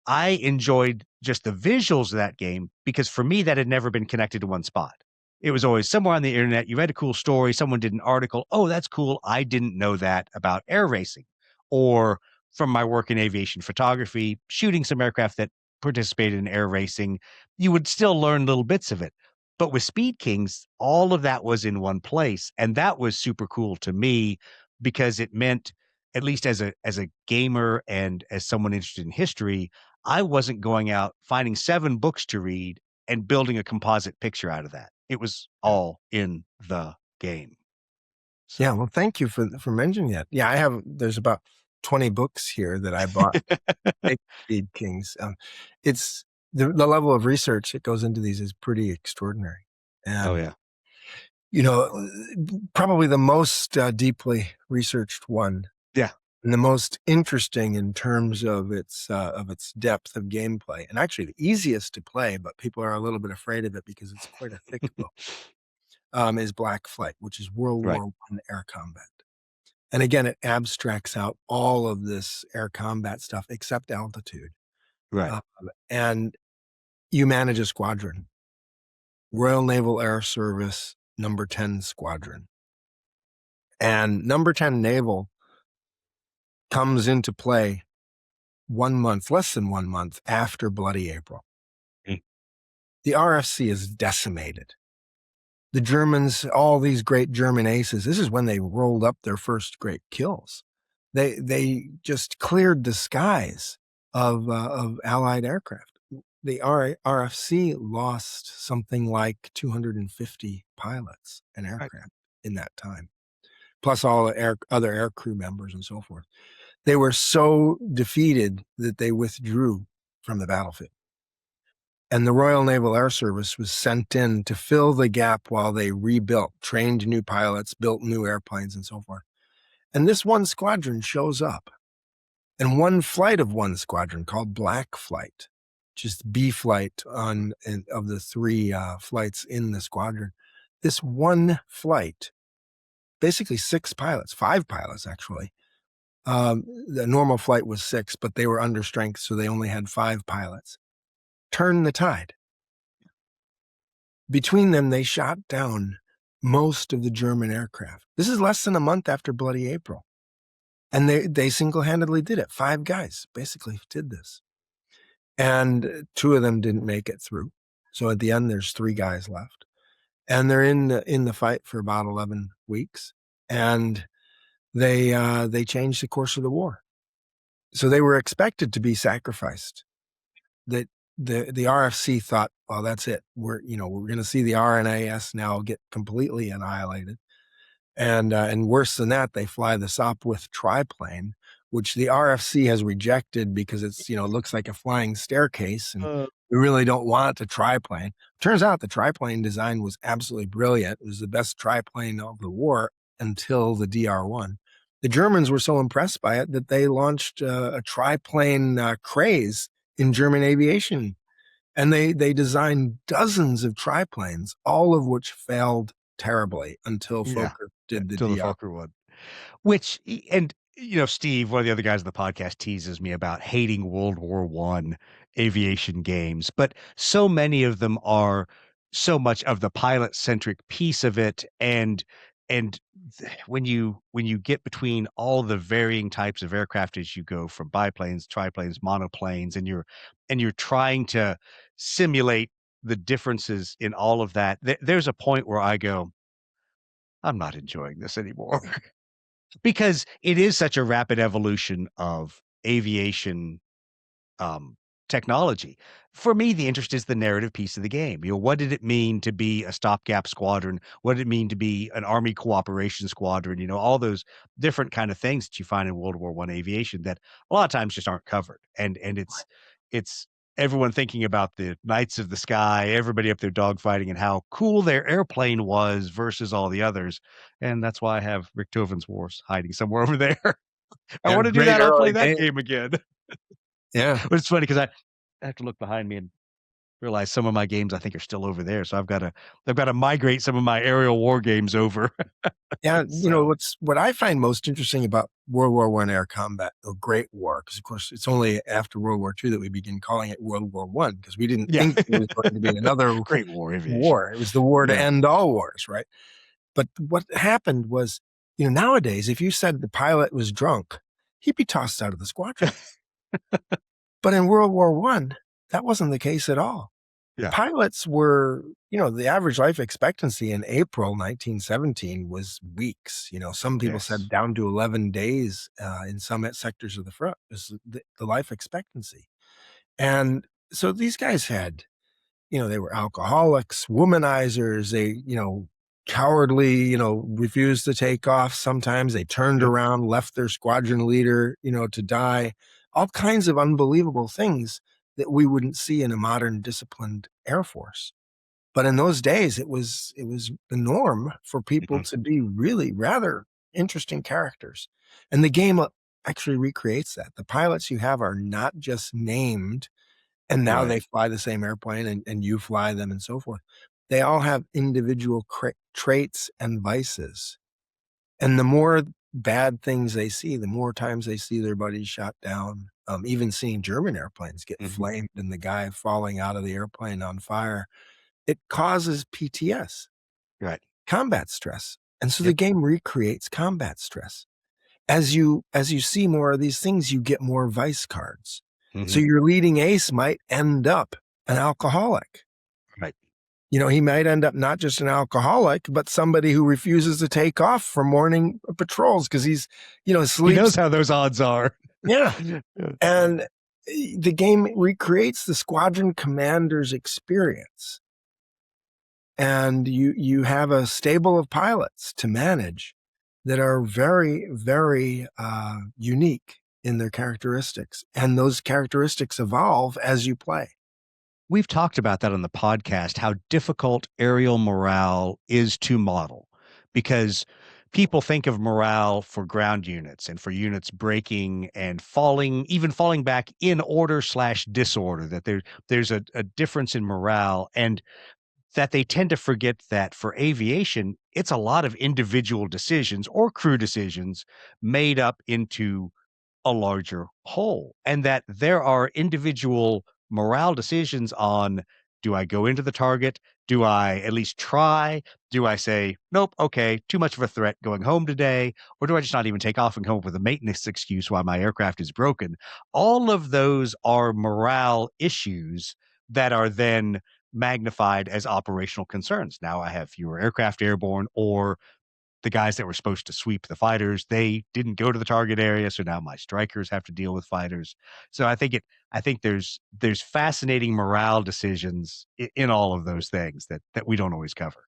I enjoyed just the visuals of that game because for me, that had never been connected to one spot. It was always somewhere on the internet. You read a cool story, someone did an article. Oh, that's cool. I didn't know that about air racing. Or from my work in aviation photography, shooting some aircraft that participated in air racing, you would still learn little bits of it. But with Speed Kings, all of that was in one place. And that was super cool to me because it meant, at least as a gamer and as someone interested in history, I wasn't going out finding 7 books to read and building a composite picture out of that. It was
Yeah.
all in the game.
Yeah,
So
well, thank you for mentioning that. Yeah, there's about 20 books here that I bought. Take Speed Kings. It's the level of research that goes into these is pretty extraordinary.
Oh,
And,
yeah.
probably the most deeply researched one
Yeah.
and the most interesting in terms of its depth of gameplay, and actually the easiest to play, but people are a little bit afraid of it because it's quite a thick book, is Black Flight, which is World
Right.
War I air combat. And again, it abstracts out all of this air combat stuff except altitude.
Right.
Um, and you manage a squadron, Royal Naval Air Service number 10 squadron. And number 10 Naval comes into play 1 month, less than 1 month after Bloody April.
Mm.
The RFC is decimated. The Germans, all these great German aces, this is when they rolled up their first great kills. They just cleared the skies of Allied aircraft. The RFC lost something like 250 pilots and
Right.
aircraft in that time, plus all the other air crew members and so forth. They were so defeated that they withdrew from the battlefield. And the Royal Naval Air Service was sent in to fill the gap while they rebuilt, trained new pilots, built new airplanes, and so forth. And this one squadron shows up. And one flight of one squadron called Black Flight, just B flight of the 3 flights in the squadron. This one flight, basically 6 pilots, 5 pilots actually. The normal flight was 6, but they were under strength, so they only had 5 pilots. Turned the tide. Between them, they shot down most of the German aircraft. This is less than a month after Bloody April. And they single-handedly did it. 5 guys basically did this. And 2 of them didn't make it through. So at the end, there's 3 guys left. And they're in the fight for about 11 weeks. And they changed the course of the war. So they were expected to be sacrificed. That the RFC thought, well, that's it. We're going to see the RNAS now get completely annihilated. And worse than that, they fly the Sopwith triplane, which the RFC has rejected because it's, it looks like a flying staircase, and we really don't want a triplane. Turns out the triplane design was absolutely brilliant. It was the best triplane of the war until the DR-1. The Germans were so impressed by it that they launched a triplane craze in German aviation. And they designed dozens of triplanes, all of which failed terribly until
Yeah.
Fokker
Yeah.
did the
Till the
DR.
Fokker one. And Steve, one of the other guys on the podcast, teases me about hating World War One aviation games, but so many of them are so much of the pilot centric piece of it. And when you get between all the varying types of aircraft as you go from biplanes, triplanes, monoplanes, and you're trying to simulate the differences in all of that, there's a point where I go, I'm not enjoying this anymore. Because it is such a rapid evolution of aviation, um, technology. For me, the interest is the narrative piece of the game. What did it mean to be a stopgap squadron? What did it mean to be an army cooperation squadron? All those different kind of things that you find in World War One aviation that a lot of times just aren't covered. And it's everyone thinking about the Knights of the Sky, everybody up there dogfighting, and how cool their airplane was versus all the others. And that's why I have Richtoven's Wars hiding somewhere over there. I
Yeah,
want to do
great
that. I'll play
early
that
game.
game again.
Yeah.
But it's funny because I have to look behind me and realize some of my games I think are still over there. So I've got to migrate some of my aerial war games over.
Yeah,
So
what I find most interesting about World War One air combat, the Great War, because of course it's only after World War II that we begin calling it World War One, because we didn't
yeah,
think there was going to be another
Great War Aviation.
war. It was the war to
Yeah.
end all wars, right? But what happened was, nowadays, if you said the pilot was drunk, he'd be tossed out of the squadron. But in World War One, that wasn't the case at all.
Yeah.
Pilots were, the average life expectancy in April 1917 was weeks. Some people said
Yes.
down to 11 days in some sectors of the front was the life expectancy. And so these guys had, they were alcoholics, womanizers, they, cowardly, refused to take off. Sometimes they turned
Yep.
around, left their squadron leader, to die. All kinds of unbelievable things that we wouldn't see in a modern disciplined Air Force. But in those days, it was the norm for people
Mhm.
to be really rather interesting characters. And the game actually recreates that. The pilots you have are not just named and now
Right.
they fly the same airplane and you fly them and so forth. They all have individual traits and vices. And the more bad things they see, the more times they see their buddies shot down. Even seeing German airplanes get
Mhm.
flamed and the guy falling out of the airplane on fire, it causes PTS,
Right.
combat stress. And so the
Yep.
game recreates combat stress. As you see more of these things, you get more vice cards. So
Mhm.
your leading ace might end up an alcoholic.
Right.
He might end up not just an alcoholic, but somebody who refuses to take off from morning patrols because he's,
He knows
sleeps.
how those odds are.
Yeah.
Yeah.
And the game recreates the squadron commander's experience. And you have a stable of pilots to manage that are very, very unique in their characteristics. And those characteristics evolve as you play.
We've talked about that on the podcast, how difficult aerial morale is to model because people think of morale for ground units and for units breaking and falling, even falling back in order/disorder, that there's a difference in morale, and that they tend to forget that for aviation, it's a lot of individual decisions or crew decisions made up into a larger whole, and that there are individual morale decisions on, do I go into the target? Do I at least try? Do I say, nope, okay, too much of a threat going home today? Or do I just not even take off and come up with a maintenance excuse why my aircraft is broken? All of those are morale issues that are then magnified as operational concerns. Now I have fewer aircraft airborne, or the guys that were supposed to sweep the fighters, they didn't go to the target area, so now my strikers have to deal with fighters. So I think there's fascinating morale decisions in all of those things that we don't always cover.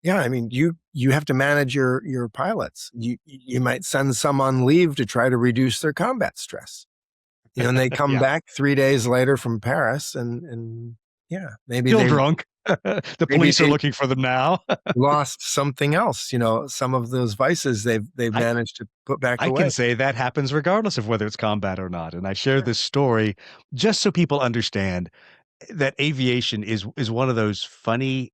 Yeah, I mean, you have to manage your pilots. You might send some on leave to try to reduce their combat stress. And they come
Yeah.
back 3 days later from Paris, and yeah, maybe
Still
they've
drunk. The
maybe
police are
they
looking for them now.
lost something else. Some of those vices they've
I
managed to put back
I can
away.
say that happens regardless of whether it's combat or not. And I share this story just so people understand that aviation is one of those funny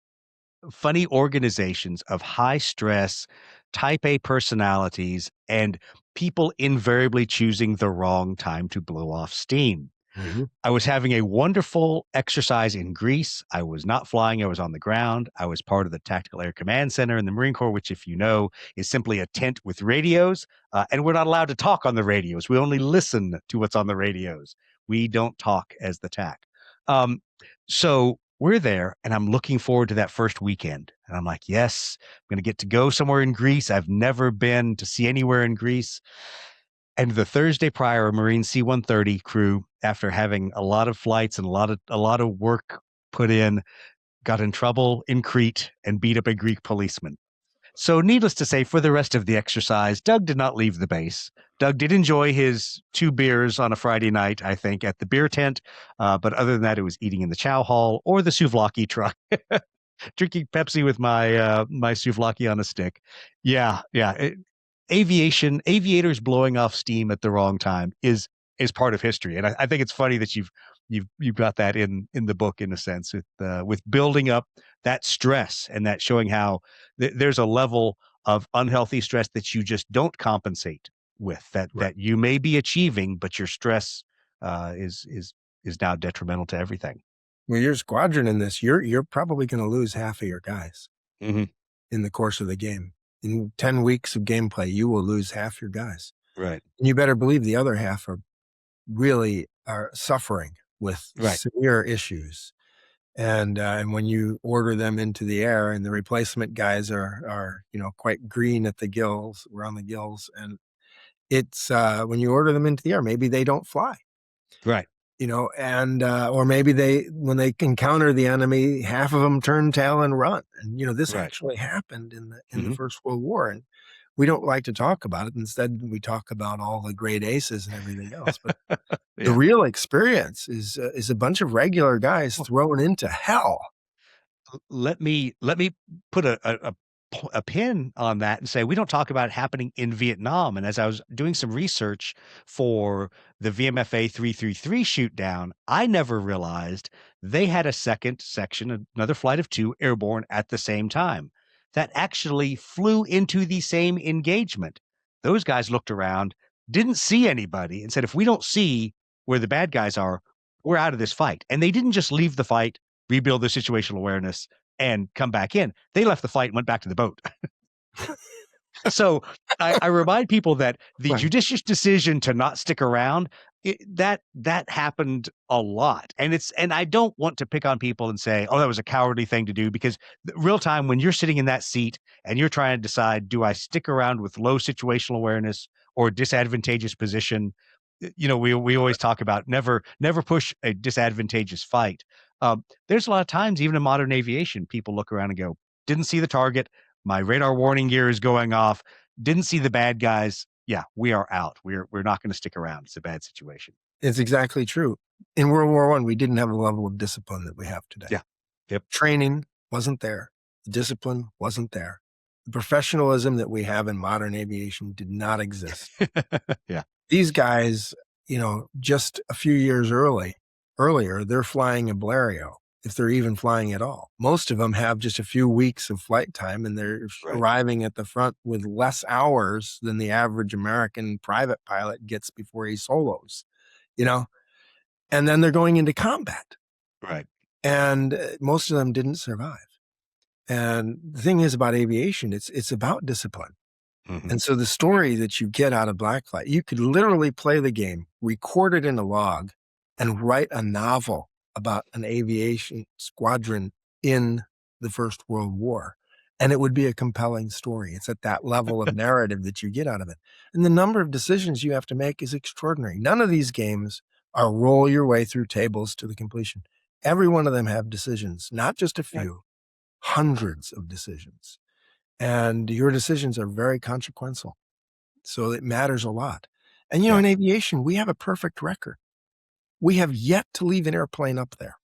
organizations of high stress, type A personalities, and people invariably choosing the wrong time to blow off steam.
Mhm.
I was having a wonderful exercise in Greece. I was not flying, I was on the ground. I was part of the Tactical Air Command Center in the Marine Corps, which, if you know, is simply a tent with radios. And we're not allowed to talk on the radios. We only listen to what's on the radios. We don't talk as the TAC. Um, so we're there, and I'm looking forward to that first weekend. And I'm like, yes, I'm going to get to go somewhere in Greece. I've never been to see anywhere in Greece. And the Thursday prior, a Marine C-130 crew, after having a lot of flights and a lot of work put in, got in trouble in Crete and beat up a Greek policeman. So, needless to say, for the rest of the exercise, Doug did not leave the base. Doug did enjoy his 2 beers on a Friday night, I think, at the beer tent. But other than that, it was eating in the chow hall or the souvlaki truck, drinking Pepsi with my souvlaki on a stick. Yeah, yeah. Aviators blowing off steam at the wrong time is part of history, and I think it's funny that you've got that in the book in a sense with building up that stress and that showing how there's a level of unhealthy stress that you just don't compensate with
Right.
that you may be achieving, but your stress is now detrimental to everything.
Well, your squadron in this, you're probably going to lose half of your guys
Hmm.
in the course of the game. In 10 weeks of gameplay, you will lose half your guys.
Right,
And you better believe the other half are suffering with
right,
severe issues. And when you order them into the air, and the replacement guys are quite green at the gills, around the gills, and it's when you order them into the air, maybe they don't fly,
right,
and or maybe when they encounter the enemy, half of them turn tail and run. And this
right.
actually happened in the
Hmm.
First World War, and we don't like to talk about it. Instead, we talk about all the great aces and everything else. But the
Yeah.
real experience is a bunch of regular guys thrown into hell.
Let me put a pin on that and say we don't talk about it happening in Vietnam. And as I was doing some research for the VMFA 333 shoot down, I never realized they had a second section, another flight of two airborne at the same time that actually flew into the same engagement. Those guys looked around, didn't see anybody, and said, if we don't see where the bad guys are, we're out of this fight. And they didn't just leave the fight, rebuild their situational awareness, and come back in. They left the fight and went back to the boat. So I remind people that the
Right.
judicious decision to not stick around, that happened a lot. And I don't want to pick on people and say, oh, that was a cowardly thing to do, because real time when you're sitting in that seat and you're trying to decide, do I stick around with low situational awareness or disadvantageous position? We always talk about never push a disadvantageous fight. There's a lot of times, even in modern aviation, people look around and go, didn't see the target. My radar warning gear is going off. Didn't see the bad guys. Yeah, we are out. We're not going to stick around. It's a bad situation.
It's exactly true. In World War I, we didn't have the level of discipline that we have today.
Yeah. Yep.
Training wasn't there. The discipline wasn't there. The professionalism that we have in modern aviation did not exist.
Yeah.
These guys, just a few years earlier, they're flying a Blériot, if they're even flying at all. Most of them have just a few weeks of flight time, and they're
Right.
arriving at the front with less hours than the average American private pilot gets before he solos, you know? And then they're going into combat,
Right.
and most of them didn't survive. And the thing is about aviation, it's about discipline.
Hmm.
And so the story that you get out of Blacklight, you could literally play the game, record it in a log, and write a novel about an aviation squadron in the First World War. And it would be a compelling story. It's at that level of narrative that you get out of it. And the number of decisions you have to make is extraordinary. None of these games are roll your way through tables to the completion. Every one of them have decisions, not just a
Right.
few, hundreds of decisions. And your decisions are very consequential. So it matters a lot. And,
Yeah.
in aviation, we have a perfect record. We have yet to leave an airplane up there.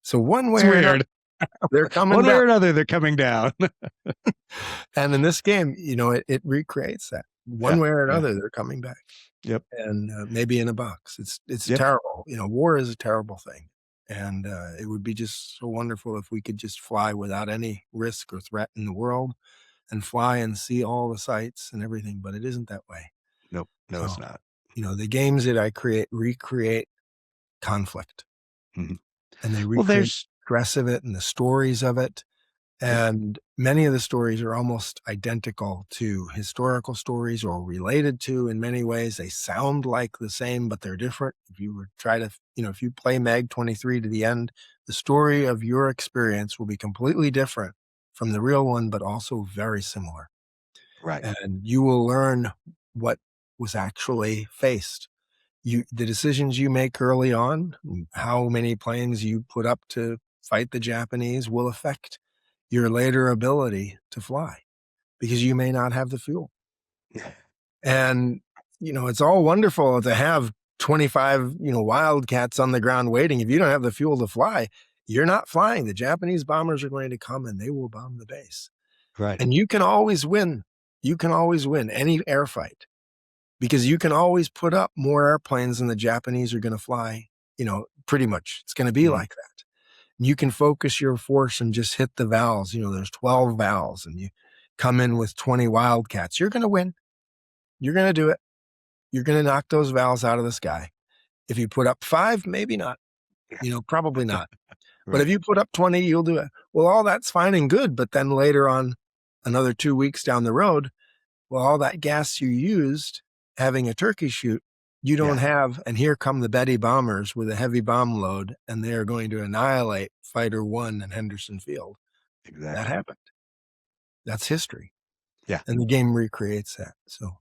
So one
It's
way or another,
weird.
they're coming
One way
down.
or another, they're coming down.
And in this game, it recreates that. One
Yeah.
way or
Yeah.
another, they're coming back.
Yep.
And maybe in a box. It's
Yep.
terrible. War is a terrible thing. And it would be just so wonderful if we could just fly without any risk or threat in the world, and fly and see all the sights and everything. But it isn't that way.
Nope. No,
So,
it's not.
the games that I create recreate conflict,
Mhm.
and they
Well,
recreate
there's
the stress of it and the stories of it.
yep.
And many of the stories are almost identical to historical stories, or related to in many ways. They sound like the same, but they're different. If you were try to, if you play Mag 23 to the end, the story of your experience will be completely different from the real one, but also very similar.
Right.
And you will learn what was actually faced. The decisions you make early on, how many planes you put up to fight the Japanese, will affect your later ability to fly. because you may not have the fuel. And, it's all wonderful to have 25, wildcats on the ground waiting. If you don't have the fuel to fly, you're not flying. The Japanese bombers are going to come and they will bomb the base.
Right.
And you can always win. You can always win any air fight because you can always put up more airplanes than the Japanese are going to fly. Pretty much it's going to be like that. You can focus your force and just hit the valves. There's 12 valves and you come in with 20 wildcats. You're going to win. You're going to do it. You're going to knock those valves out of the sky. If you put up 5, maybe not, probably not. But if you put up 20, you'll do it. Well, all that's fine and good. But then later on, another 2 weeks down the road, well, all that gas you used having a turkey shoot, you don't have. And here come the Betty bombers with a heavy bomb load, and they are going to annihilate Fighter 1 and Henderson Field.
Exactly.
That happened. That's history.
Yeah.
And the game recreates that. So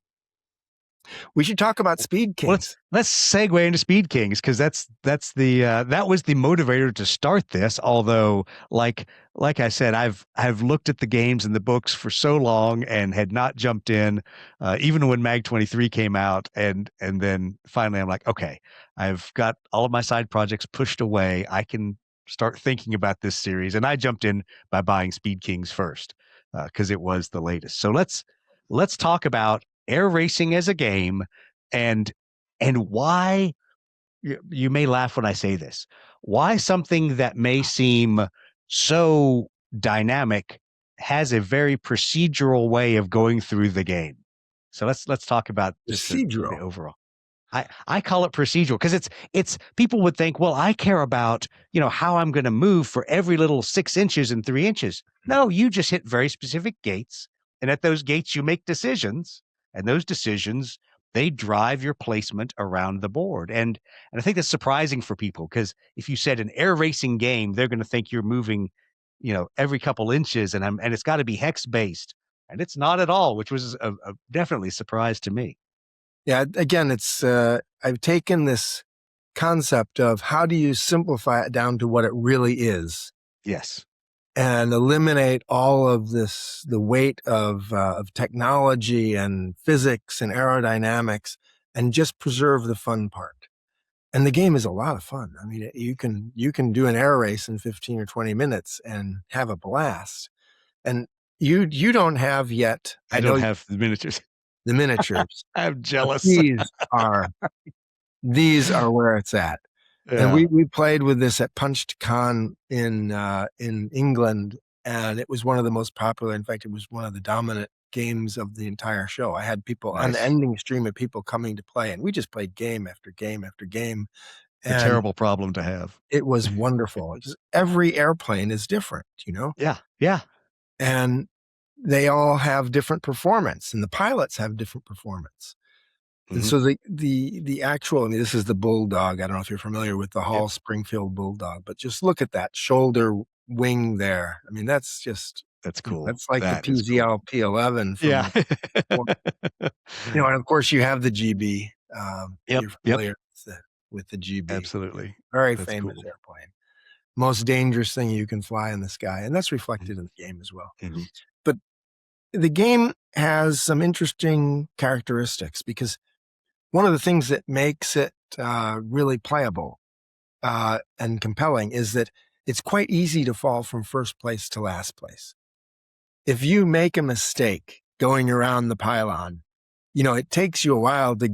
we should talk about Speed Kings.
Well, let's segue into Speed Kings, because that's the that was the motivator to start this. Although, like I said, I've looked at the games and the books for so long and had not jumped in, even when Mag 23 came out, and then finally I'm like, okay, I've got all of my side projects pushed away. I can start thinking about this series, and I jumped in by buying Speed Kings first because it was the latest. So let's talk about air racing as a game, and why you may laugh when I say this, why something that may seem so dynamic has a very procedural way of going through the game. So let's talk about just the overall. I call it procedural because it's people would think, well, I care about, how I'm going to move for every little 6 inches and 3 inches. No, you just hit very specific gates, and at those gates you make decisions, and those decisions, they drive your placement around the board. And I think that's surprising for people, because if you said an air racing game, they're going to think you're moving, every couple inches, and it's got to be hex based, and it's not at all, which was a definitely surprise to me.
Yeah, again, it's I've taken this concept of how do you simplify it down to what it really is.
Yes.
And eliminate all of the weight of technology and physics and aerodynamics, and just preserve the fun part. And the game is a lot of fun. I mean, you can do an air race in 15 or 20 minutes and have a blast. And you don't have yet.
I don't have the miniatures.
The miniatures.
I'm jealous.
These are where it's at. Yeah. And we played with this at PunchedCon in England, and it was one of the most popular. In fact, it was one of the dominant games of the entire show. I had people, unending stream of people coming to play, and we just played game after game after game.
A terrible problem to have.
It was wonderful. Every airplane is different,
Yeah, yeah.
And they all have different performance, and the pilots have different performance. And so the actual, I mean, this is the Bulldog. I don't know if you're familiar with the Hall Springfield Bulldog, but just look at that shoulder wing there. I mean, that's
cool.
That's like the PZL P11. And of course you have the GB. You're familiar with the GB.
Absolutely.
Very famous airplane. Most dangerous thing you can fly in the sky. And that's reflected in the game as well. But the game has some interesting characteristics, because one of the things that makes it really playable and compelling is that it's quite easy to fall from first place to last place. If you make a mistake going around the pylon, it takes you a while to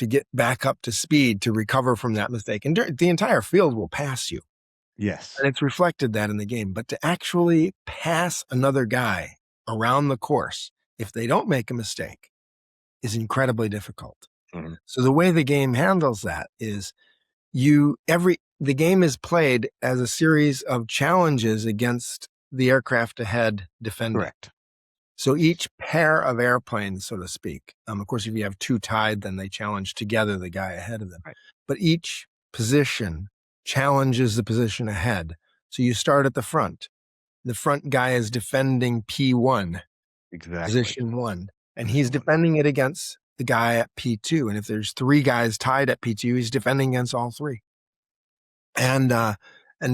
get back up to speed to recover from that mistake. And the entire field will pass you.
Yes.
And it's reflected that in the game. But to actually pass another guy around the course, if they don't make a mistake, is incredibly difficult. So the way the game handles that is the game is played as a series of challenges against the aircraft ahead defending.
Correct.
So each pair of airplanes, so to speak, of course, if you have 2 tied, then they challenge together the guy ahead of them. Right. But each position challenges the position ahead. So you start at the front. The front guy is defending P1, position 1, and he's defending it against the guy at P2. And if there's 3 guys tied at P2, he's defending against all 3. And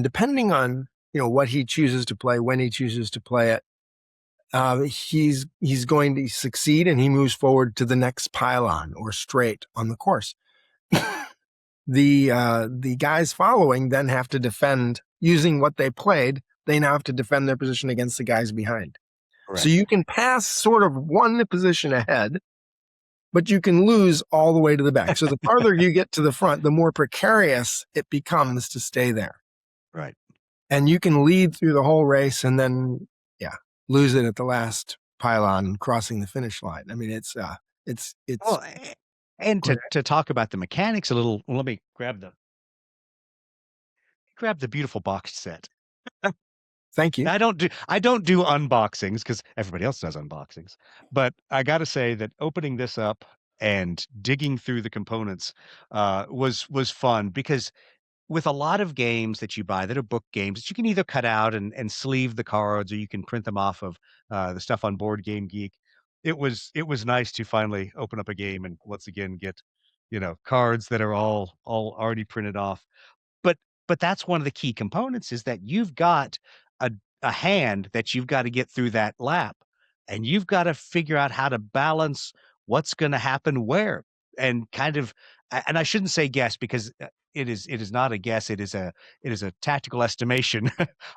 depending on, what he chooses to play, when he chooses to play it, he's going to succeed, and he moves forward to the next pylon or straight on the course. The guys following then have to defend using what they played. They now have to defend their position against the guys behind. So
Correct.
you can pass sort of one position ahead, but you can lose all the way to the back. So the farther you get to the front, the more precarious it becomes to stay there.
Right.
And you can lead through the whole race and then, yeah, lose it at the last pylon crossing the finish line. I mean, it's
Well, and
great.
to talk about the mechanics a little, let me grab the beautiful boxed set.
Thank you.
I don't do unboxings because everybody else does unboxings. But I got to say that opening this up and digging through the components was fun because with a lot of games that you buy that are book games that you can either cut out and sleeve the cards or you can print them off of the stuff on Board Game Geek. It was nice to finally open up a game and once again get, cards that are all already printed off. But but that's one of the key components is that you've got a a hand that you've got to get through that lap, and you've got to figure out how to balance what's gonna happen where, and kind of and I shouldn't say guess because, it is not a guess, it is a tactical estimation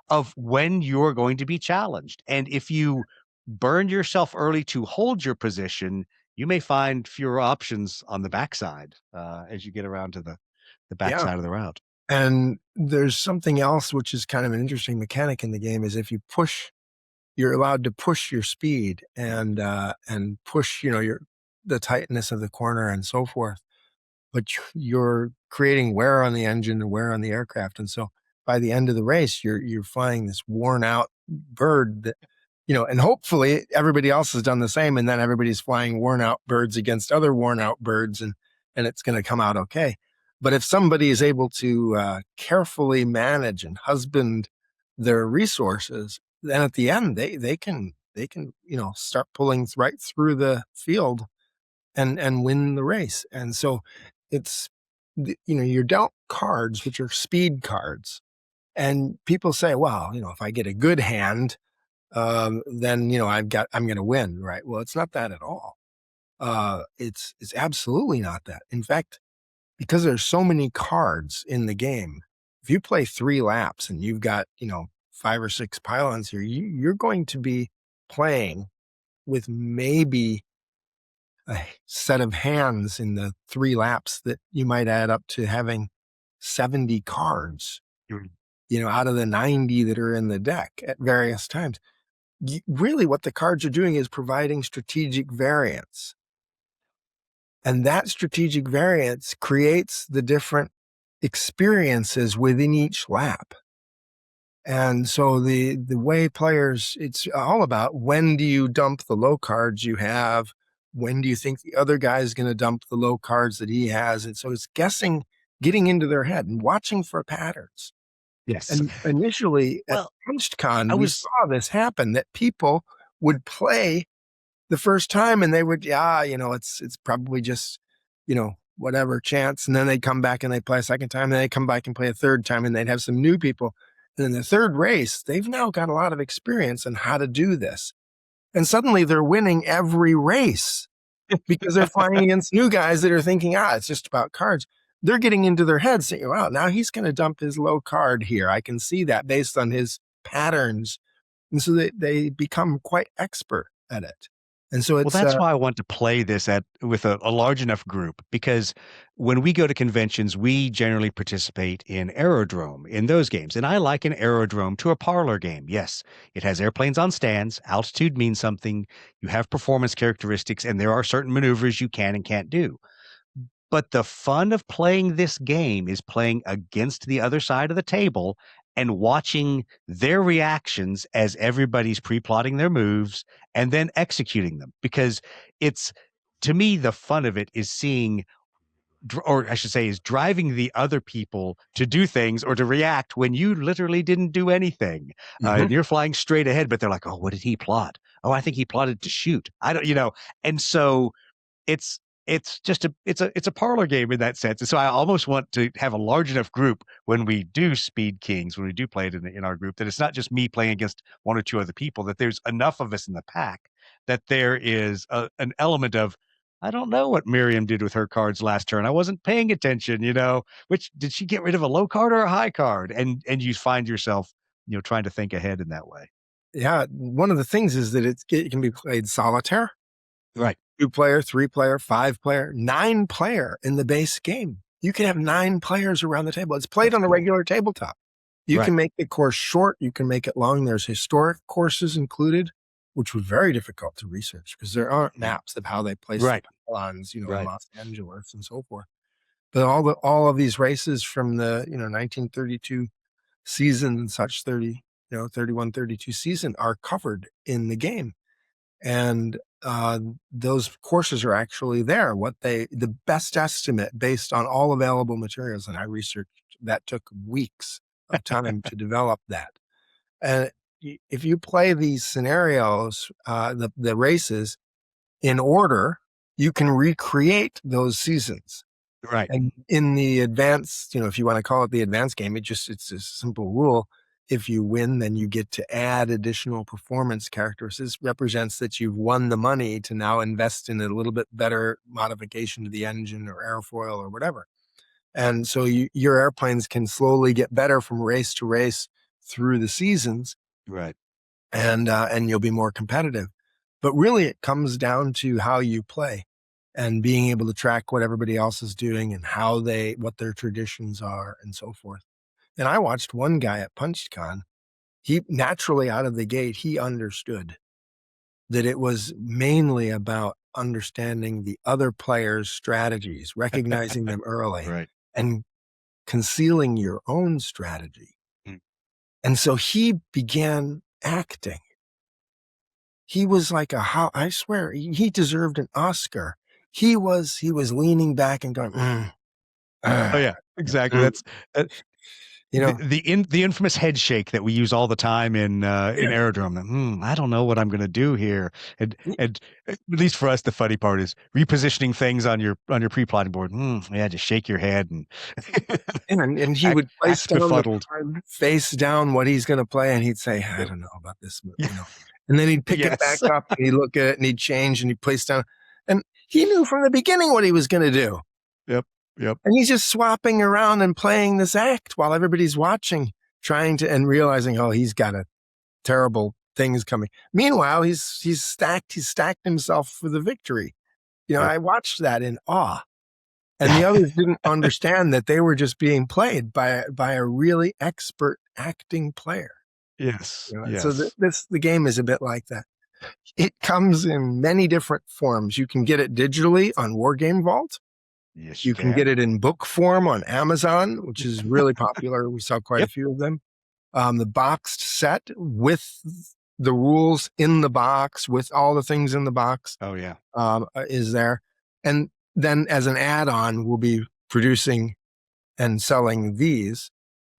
of when you're going to be challenged, and if you burn yourself early to hold your position, you may find fewer options on the backside, as you get around to the
Yeah.
backside of the route.
And there's something else which is kind of an interesting mechanic in the game is if you push, you're allowed to push your speed and push, the tightness of the corner and so forth. But you're creating wear on the engine and wear on the aircraft. And so by the end of the race, you're flying this worn out bird that, and hopefully everybody else has done the same. And then everybody's flying worn out birds against other worn out birds and it's going to come out okay. But if somebody is able to carefully manage and husband their resources, then at the end they can start pulling right through the field and win the race. And so it's you're dealt cards which are speed cards, and people say, well, if I get a good hand, then I'm going to win, right? Well, it's not that at all. It's absolutely not that. In fact, because there's so many cards in the game, if you play 3 laps and you've got 5 or 6 pylons here, you're going to be playing with maybe a set of hands in the 3 laps that you might add up to having 70 cards,
Mm.
out of the 90 that are in the deck at various times. Really, what the cards are doing is providing strategic variance. And that strategic variance creates the different experiences within each lap. And so the way players, it's all about when do you dump the low cards you have? When do you think the other guy is going to dump the low cards that he has? And so it's guessing, getting into their head and watching for patterns.
Yes.
And initially at
Well,
PunchCon,
I
we
was
saw this happen, that people would play the first time and they would, it's probably just, whatever chance. And then they'd come back and they'd play a second time. And then they'd come back and play a third time and they'd have some new people. And in the third race, they've now got a lot of experience on how to do this. And suddenly they're winning every race because they're flying against new guys that are thinking, it's just about cards. They're getting into their heads saying, wow, now he's going to dump his low card here. I can see that based on his patterns. And so they become quite expert at it. And so
Well,
it's,
that's why I want to play this with a large enough group because when we go to conventions, we generally participate in Aerodrome in those games. And I like an Aerodrome to a parlor game. Yes, it has airplanes on stands. Altitude means something. You have performance characteristics, and there are certain maneuvers you can and can't do. But the fun of playing this game is playing against the other side of the table and watching their reactions as everybody's pre-plotting their moves and then executing them. Because it's, to me, the fun of it is seeing, or I should say, is driving the other people to do things or to react when you literally didn't do anything. And you're flying straight ahead, but they're like, oh, what did he plot? Oh, I think he plotted to shoot. I don't, and so it's it's just a parlor game in that sense. And so I almost want to have a large enough group when we do Speed Kings, when we do play it in our group, that it's not just me playing against one or two other people, that there's enough of us in the pack that there is an element of, I don't know what Miriam did with her cards last turn. I wasn't paying attention, which did she get rid of a low card or a high card? And you find yourself, trying to think ahead in that way.
Yeah, one of the things is that it can be played solitaire,
Right.
2-player, 3-player, 5-player, 9-player in the base game. You can have 9 players around the table. It's played
That's
on a
cool.
regular tabletop. You
Right.
can make the course short, you can make it long. There's historic courses included, which was very difficult to research because there aren't maps of how they place the
Right.
pylons, in
Right.
Los Angeles and so forth. But all of these races from the 1932 season and such, 31, 32 season are covered in the game. And those courses are actually there. The best estimate based on all available materials, and I researched that took weeks of time to develop that. And if you play these scenarios, the races in order, you can recreate those seasons.
Right.
And in the advanced, if you want to call it the advanced game, it's a simple rule. If you win, then you get to add additional performance characteristics. Represents that you've won the money to now invest in a little bit better modification to the engine or airfoil or whatever. And so your airplanes can slowly get better from race to race through the seasons,
Right.
and you'll be more competitive. But really, it comes down to how you play and being able to track what everybody else is doing and what their traditions are and so forth. And I watched one guy at PunchCon. He naturally out of the gate, he understood that it was mainly about understanding the other players' strategies, recognizing them early,
Right.
and concealing your own strategy.
Mm.
And so he began acting. He was like I swear he deserved an Oscar. He was leaning back and going,
Oh yeah, exactly.
mm,
That's uh,
you know,
the infamous head shake that we use all the time in
yeah,
aerodrome. I don't know what I'm going to do here. And at least for us, the funny part is repositioning things on your pre-plotting board. Yeah, just shake your head and
and he
act
would place
act
down the
befuddled.
card, face down what he's going to play, and he'd say, I
Yep.
don't know about this,
Yeah.
and then he'd pick it back
Yes.
up and he'd look at it and he'd change and he'd place down, and he knew from the beginning what he was going to do.
Yep. Yep.
And he's just swapping around and playing this act while everybody's watching, trying to, and realizing, oh, he's got a terrible things coming. Meanwhile, he's stacked himself for the victory.
Yep.
I watched that in awe. And the others didn't understand that they were just being played by a really expert acting player.
Yes.
So
Yes.
the game is a bit like that. It comes in many different forms. You can get it digitally on Wargame Vault.
Yes, you
You can get
can.
it in book form on Amazon, which is really popular. We saw quite a
Yep.
few of them. The boxed set with the rules in the box, with all the things in the box,
Oh yeah.
is there. And then as an add-on, we'll be producing and selling these.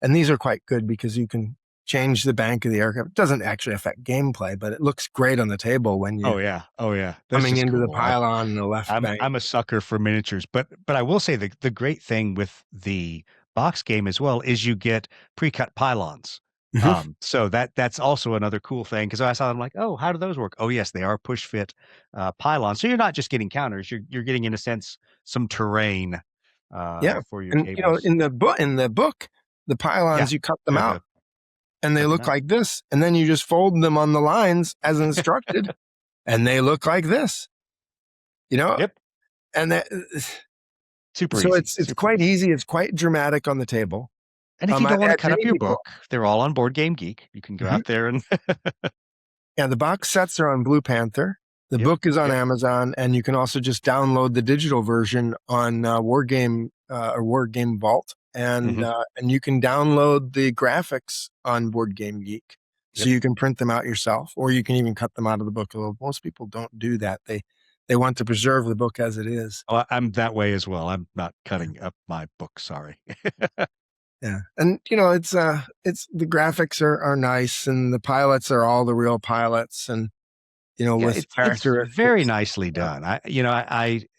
And these are quite good because you can change the bank of the aircraft. It doesn't actually affect gameplay, but it looks great on the table when
Oh
you're
yeah. Oh yeah. That's
coming
just
into the
cool.
pylon in the left
I'm
bank.
I'm a sucker for miniatures, but I will say the great thing with the box game as well is you get pre-cut pylons.
Mhm.
So that's also another cool thing because I saw them like, oh, how do those work? Oh yes, they are push fit pylons. So you're not just getting counters, you're getting in a sense some terrain
Yeah.
for your
And
tables.
in the book, the
Yeah,
pylons, you cut them
they're
out
the
and they
cut them
look
out.
like this. And then you just fold them on the lines as instructed and they look like this, you know?
Yep,
And that,
super
so
easy,
it's
super
quite
easy.
easy. It's quite dramatic on the table.
And if you don't
I've
want to
had
cut up
many
your
people.
book, they're all on Board Game Geek. You can go
Mhm.
out there and
Yeah, the box sets are on Blue Panther. The
yep,
book is on
yep.
Amazon, and you can also just download the digital version on Wargame or Wargame Vault,
Hmm.
and you can download the graphics on Board Game Geek, so
Yep.
you can print them out yourself, or you can even cut them out of the book. Although most people don't do that; they want to preserve the book as it is.
Oh, I'm that way as well. I'm not cutting up my book, sorry.
Yeah, and it's the graphics are nice, and the pilots are all the real pilots, and
Yeah,
with
it's very
characteristics.
nicely
Yeah,
done.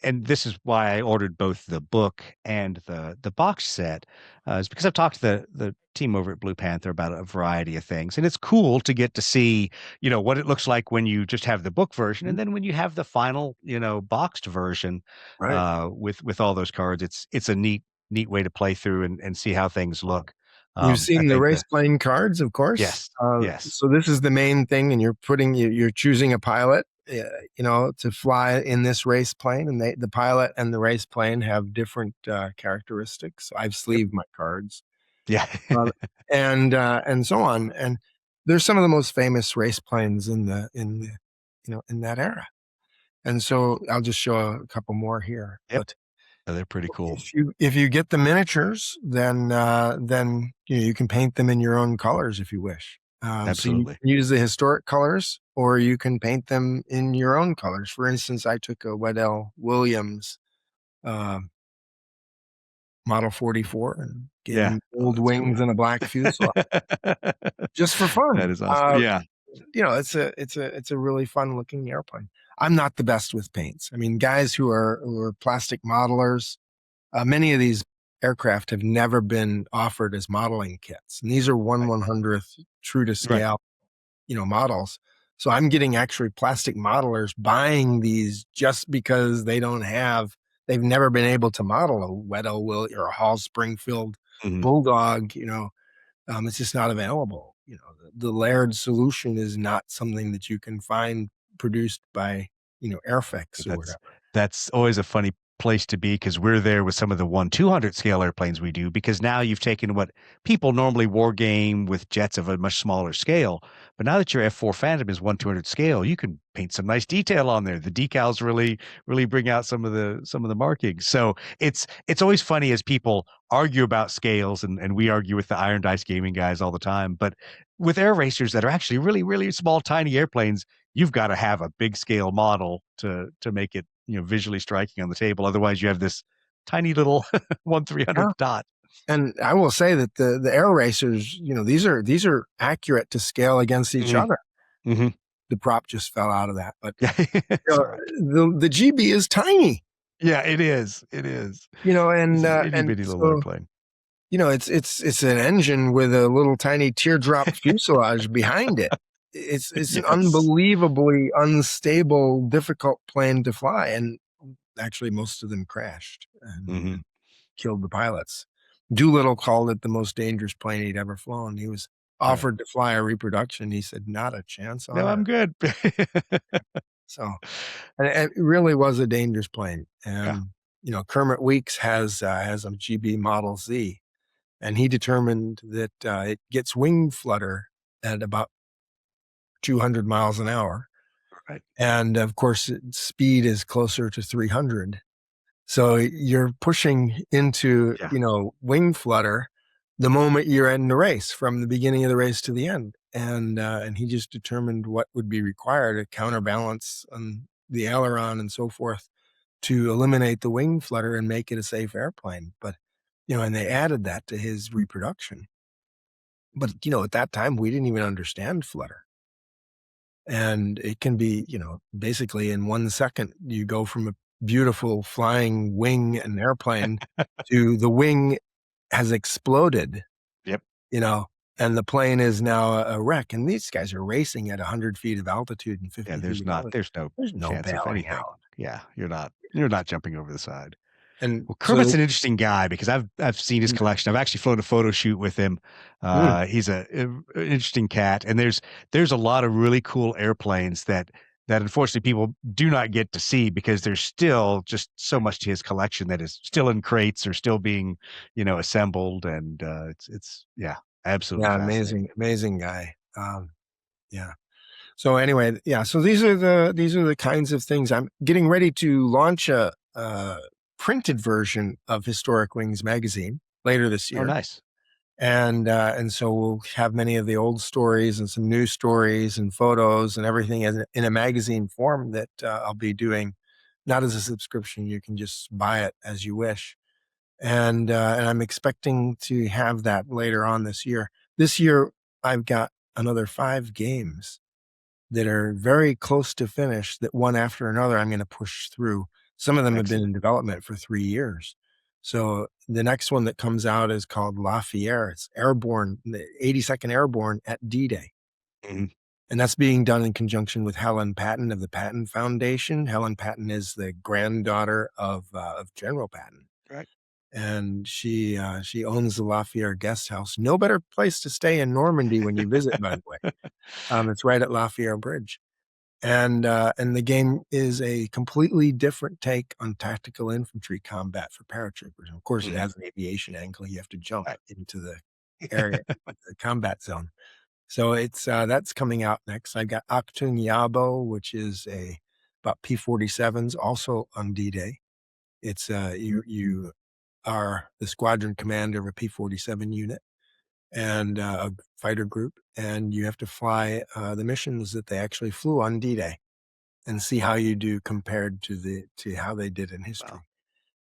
And this is why I ordered both the book and the box set, is because I've talked to the team over at Blue Panther about a variety of things, and it's cool to get to see, what it looks like when you just have the book version, and then when you have the final, boxed version,
right.
with all those cards. It's a neat way to play through and see how things look.
You've
I
seen the
think
race plane cards, of course.
yes, yes,
So this is the main thing, and you're choosing a pilot, to fly in this race plane, and the pilot and the race plane have different characteristics. I've
yep,
sleeved my cards,
yeah,
uh, and so on. And there's some of the most famous race planes in that era. And so I'll just show a couple more here,
yep.
but.
They're pretty cool.
If you get the miniatures, then you can paint them in your own colors if you wish. So you
Absolutely.
can use the historic colors, or you can paint them in your own colors. For instance, I took a Weddell Williams uh, Model 44 and gave
Yeah.
him
Oh,
gold
that's
wings
cool.
and a black fuselage just for
That
fun.
is awesome. Yeah.
It's a really fun looking airplane. I'm not the best with paints. I mean, guys who are plastic modelers. Many of these aircraft have never been offered as modeling kits, and these are
Right.
1/100th true to
Right.
scale, models. So I'm getting actually plastic modelers buying these just because they've never been able to model a Weddell Will or a Hall Springfield
Mhm.
Bulldog. It's just not available. The layered solution is not something that you can find produced by, Airfix or
That's
whatever.
that's always a funny place to be because we're there with some of the 1/200 scale airplanes we do because now you've taken what people normally war game with jets of a much smaller scale, but now that your F4 Phantom is 1/200 scale, you can paint some nice detail on there. The decals really bring out some of the markings. So it's always funny as people argue about scales and we argue with the Iron Dice Gaming guys all the time, but with air racers that are actually really small, tiny airplanes, you've got to have a big scale model to make it, visually striking on the table. Otherwise, you have this tiny little 1/300th
Yeah.
dot.
And I will say that the air racers, these are accurate to scale against each
Mhm,
other.
mhm.
The prop just fell out of that, but
Yeah,
you
it's
know,
all right.
the GB is tiny,
Yeah, it is, it is.
and
It's an
and
itty-bitty little
so
airplane.
it's an engine with a little tiny teardrop fuselage behind it. It's an
Yes.
unbelievably unstable, difficult plane to fly, and actually most of them crashed and
Mhm.
killed the pilots. Doolittle called it the most dangerous plane he'd ever flown. He was
Right.
offered to fly a reproduction. He said, "Not a chance
No,
on
I'm
earth."
good.
So, and it really was a dangerous plane.
Yeah,
And Kermit Weeks has a GB Model Z, and he determined that it gets wing flutter at about 200 miles an hour,
right.
and of course, speed is closer to 300. So you're pushing into,
Yeah,
wing flutter the moment you're in the race, from the beginning of the race to the end. And he just determined what would be required to counterbalance on the aileron and so forth to eliminate the wing flutter and make it a safe airplane. But, and they added that to his reproduction. But, at that time, we didn't even understand flutter. And it can be, basically in 1 second, you go from a beautiful flying wing and airplane to the wing has exploded,
yep.
you know, and the plane is now a wreck. And these guys are racing at 100 feet of altitude and
Yeah,
50 feet
there's
of
not
altitude.
there's no
There's no
chance of
bailing
anything.
out.
Yeah, you're not jumping over the side.
And
Well,
so,
Kermit's an interesting guy because I've seen his
mm,
collection. I've actually flown a photo shoot with him.
mm,
He's an interesting cat, and there's a lot of really cool airplanes that unfortunately people do not get to see because there's still just so much to his collection that is still in crates or still being, assembled, and it's yeah, absolutely
yeah,
fascinating.
amazing, amazing guy. Yeah. So anyway, yeah. So these are the kinds of things I'm getting ready to launch a printed version of Historic Wings magazine later this
Oh,
year,
nice.
and so we'll have many of the old stories and some new stories and photos and everything in a magazine form that I'll be doing, not as a subscription. You can just buy it as you wish, and I'm expecting to have that later on this year. This year, I've got another 5 games that are very close to finish that one after another I'm going to push through. Some of them have been
Excellent.
in development for 3 years. So the next one that comes out is called Lafayette. It's airborne, the 82nd Airborne at D-Day.
Mhm.
And that's being done in conjunction with Helen Patton of the Patton Foundation. Helen Patton is the granddaughter of General Patton,
Right.
and she owns the Lafayette Guest House. No better place to stay in Normandy when you visit, by the way. It's right at Lafayette Bridge. And the game is a completely different take on tactical infantry combat for paratroopers. And of course, it
Mhm.
has an aviation angle. You have to jump
Right.
into the area, the combat zone. So it's that's coming out next. I got Aktung Yabo, which is a about P-47s, also on D-Day. It's you are the squadron commander of a P-47 unit and a fighter group, and you have to fly the missions that they actually flew on D-Day and see how you do compared to how they did in
Wow.
history.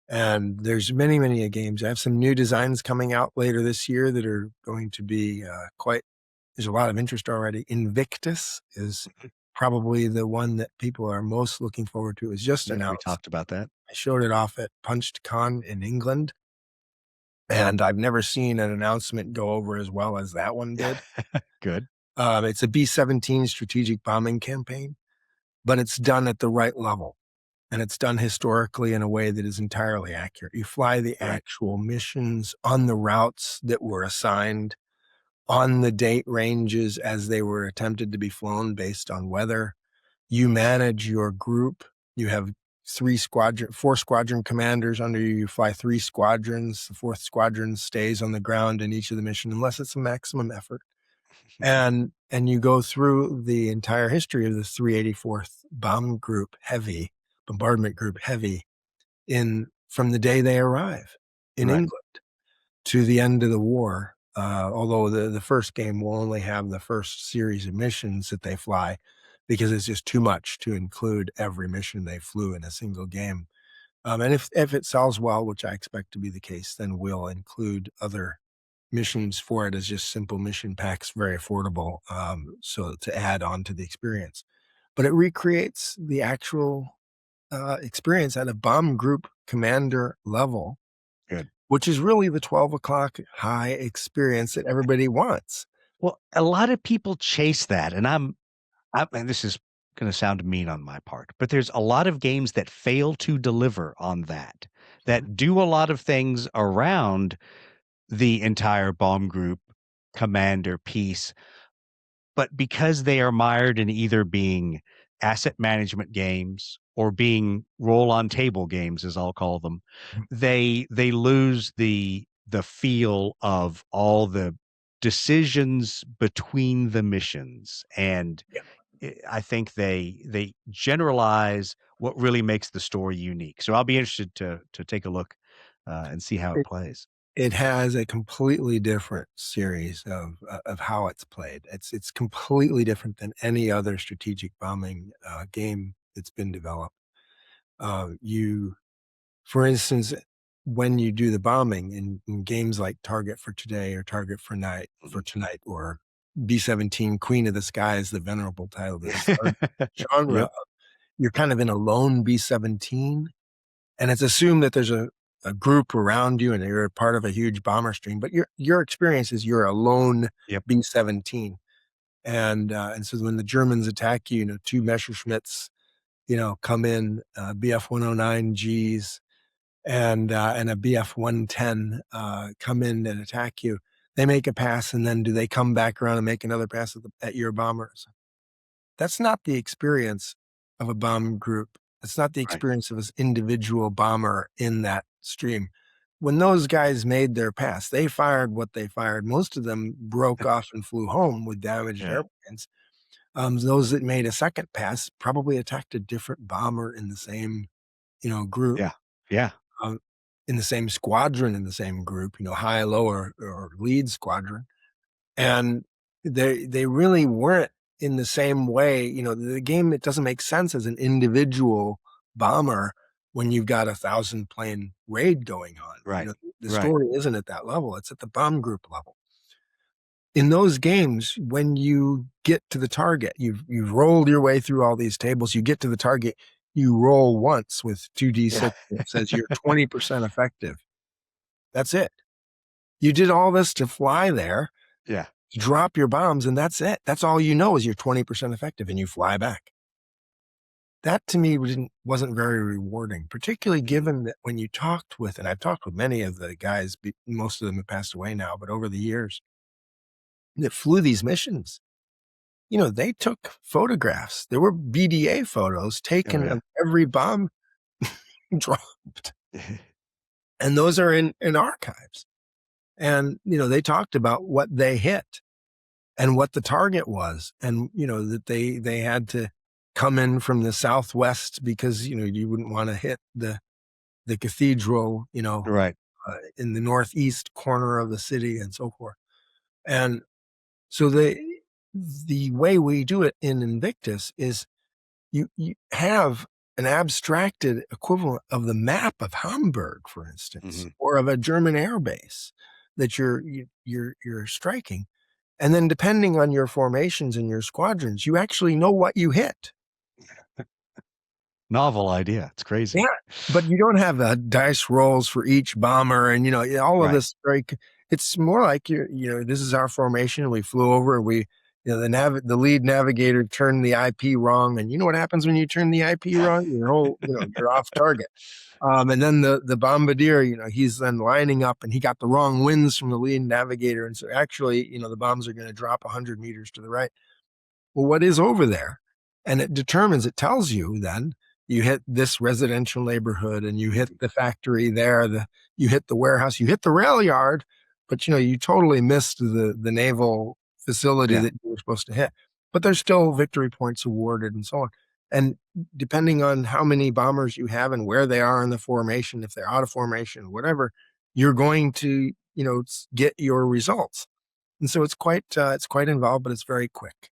And there's many games. I have some new designs coming out later this year that are going to be quite. There's a lot of interest already. Invictus is
Mhm.
probably the one that people are most looking forward to. It's just
Yeah, we
announced.
talked about that.
I showed it off at Punched Con in England, and I've never seen an announcement go over as well as that one did.
Good.
It's a B-17 strategic bombing campaign, but it's done at the right level. And it's done historically in a way that is entirely accurate. You fly the
Right.
actual missions on the routes that were assigned, on the date ranges as they were attempted to be flown based on weather. You manage your group. You have four squadron commanders under you. You fly three squadrons. The fourth squadron stays on the ground in each of the mission unless it's a maximum effort. And you go through the entire history of the 384th Bomb Group Heavy, Bombardment Group Heavy, in from the day they arrive in
Right.
England to the end of the war. Although the first game will only have the first series of missions that they fly because it's just too much to include every mission they flew in a single game. And if it sells well, which I expect to be the case, then we'll include other missions for it as just simple mission packs, very affordable, so to add on to the experience. But it recreates the actual experience at a bomb group commander level,
Good.
which is really the 12 o'clock high experience that everybody wants.
Well, a lot of people chase that, and and this is going to sound mean on my part, but there's a lot of games that fail to deliver on that,
Mhm.
that do a lot of things around the entire bomb group commander piece, but because they are mired in either being asset management games or being roll on table games, as I'll call them, they lose the feel of all the decisions between the missions. And
Yeah.
I think they generalize what really makes the story unique. So I'll be interested to take a look and see how it
It,
plays.
it has a completely different series of how it's played. It's completely different than any other strategic bombing game that's been developed. You For instance, when you do the bombing in games like Target for Today or Target for
Mhm.
Tonight or B-17 Queen of the Sky is the venerable title, this genre,
Yep.
you're kind of in a lone B-17, and it's assumed that there's a group around you and you're a part of a huge bomber stream, but your experience is you're a lone
Yep.
B-17. And so when the Germans attack you, two Messerschmitts, come in, BF 109Gs and a BF 110 come in and attack you. They make a pass, and then do they come back around and make another pass at your bombers? That's not the experience of a bomb group. It's not the
Right.
experience of an individual bomber in that stream. When those guys made their pass, they fired what they fired. Most of them broke off and flew home with damaged
Yeah.
airplanes. Those that made a second pass probably attacked a different bomber in the same, group,
Yeah. Yeah.
um, in the same squadron, in the same group, high, low, or lead squadron. And they really weren't in the same way. The game, it doesn't make sense as an individual bomber when you've got 1,000 plane raid going on.
Right.
The
Right.
story isn't at that level. It's at the bomb group level. in those games, when you get to the target, you've rolled your way through all these tables, you get to the target, you roll once with 2d6
Yeah.
that says you're 20% effective. That's it. You did all this to fly there,
Yeah.
drop your bombs, and that's it. That's all you know is you're 20% effective and you fly back. That to me wasn't very rewarding, particularly
Mhm.
given that when you talked with, and I've talked with many of the guys, most of them have passed away now, but over the years that flew these missions, they took photographs. There were BDA photos
Oh
taken
yeah.
of every bomb dropped, and those are in archives. And they talked about what they hit and what the target was, and that they had to come in from the southwest because you wouldn't want to hit the cathedral,
Right.
in the northeast corner of the city and so forth. And so the way we do it in Invictus is you have an abstracted equivalent of the map of Hamburg, for instance,
Hmm.
or of a German air base that you're striking. And then depending on your formations and your squadrons, you actually know what you hit.
Novel idea. It's
Yeah,
crazy.
but you don't have dice rolls for each bomber, and all of
Right.
this. It's more like this is our formation. We flew over, and the lead navigator turned the IP wrong, and you know what happens when you turn the IP wrong? You're off target. And then the bombardier, he's then lining up, and he got the wrong winds from the lead navigator, and so actually, the bombs are going to drop 100 meters to the right. Well, what is over there? And it tells you then you hit this residential neighborhood and you hit the factory there, you hit the warehouse, you hit the rail yard, but you totally missed the naval facility
Yeah.
that you were supposed to hit. But there's still victory points awarded and so on. And depending on how many bombers you have and where they are in the formation, if they're out of formation, whatever, you're going to, get your results. And so it's quite involved, but it's very quick.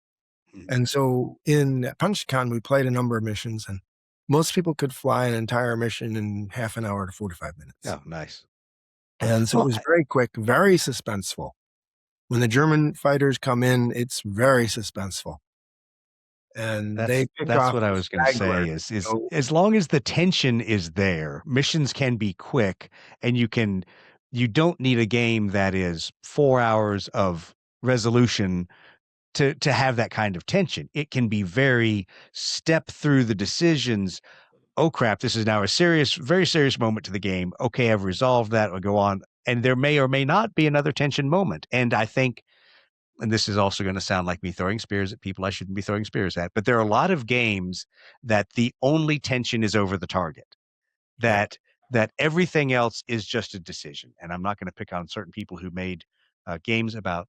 Mhm.
And so in PunchCon, we played a number of missions, and most people could fly an entire mission in half an hour to 45 minutes.
Oh, nice.
And so it
Well,
was very quick, very suspenseful. When the German fighters come in, it's very suspenseful. And they pick
that's
off
what I
the
was going to say
stragglers.
is
So,
as long as the tension is there, missions can be quick and you don't need a game that is 4 hours of resolution to have that kind of tension. It can be very step through the decisions. Oh crap, this is now a serious, very serious moment to the game. Okay, I've resolved that. I'll go on. And there may or may not be another tension moment. And I think, and this is also going to sound like me throwing spears at people I shouldn't be throwing spears at, but there are a lot of games that the only tension is over the target,
yeah.
that everything else is just a decision. And I'm not going to pick on certain people who made games about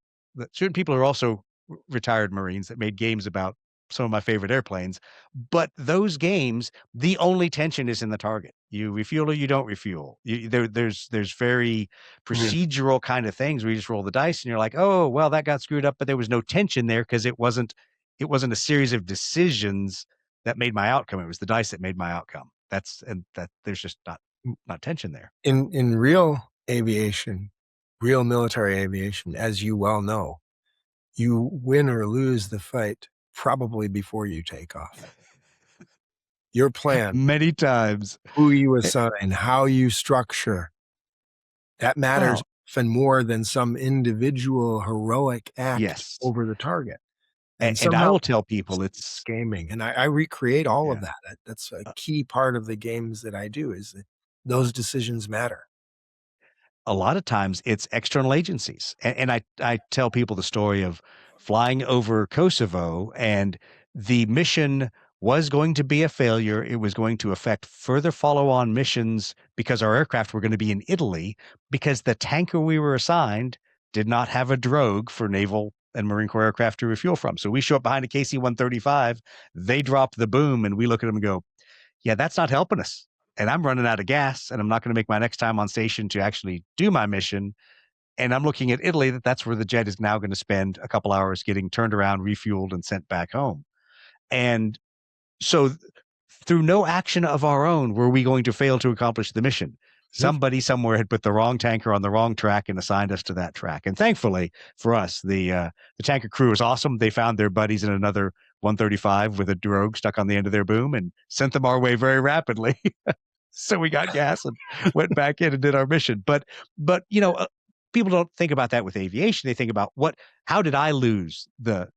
certain people who are also retired Marines that made games about some of my favorite airplanes. But those games, the only tension is in the target. You refuel or you don't refuel. There's very
Yeah.
procedural kind of things where you just roll the dice and you're like, oh well, that got screwed up, but there was no tension there because it wasn't a series of decisions that made my outcome. It was the dice that made my outcome. That there's just not tension there.
In real aviation, real military aviation, as you well know, you win or lose the fight probably before you take off. Your plan,
Many times.
who you
Eh,
assign, how you structure, that matters
Well,
often more than some individual heroic act
yes.
over the target. And
And I
somehow
will tell
it's
people it's
gaming. And I recreate all of
yeah.
that. That's a
uh,
key part of the games that I do is that those decisions matter.
a lot of times it's external agencies. And I tell people the story of flying over Kosovo, and the mission was going to be a failure. It was going to affect further follow on missions because our aircraft were going to be in Italy because the tanker we were assigned did not have a drogue for naval and Marine Corps aircraft to refuel from. So we show up behind a KC 135, they drop the boom, and we look at them and go, yeah, that's not helping us. And I'm running out of gas, and I'm not going to make my next time on station to actually do my mission. And I'm looking at Italy, that's where the jet is now going to spend a couple hours getting turned around, refueled, and sent back home. And so, through no action of our own, were we going to fail to accomplish the mission.
Mhm.
Somebody somewhere had put the wrong tanker on the wrong track and assigned us to that track. And thankfully for us, the tanker crew was awesome. They found their buddies in another 135 with a drogue stuck on the end of their boom and sent them our way very rapidly. So we got gas and went back in and did our mission. But people don't think about that with aviation. They think about how did I lose the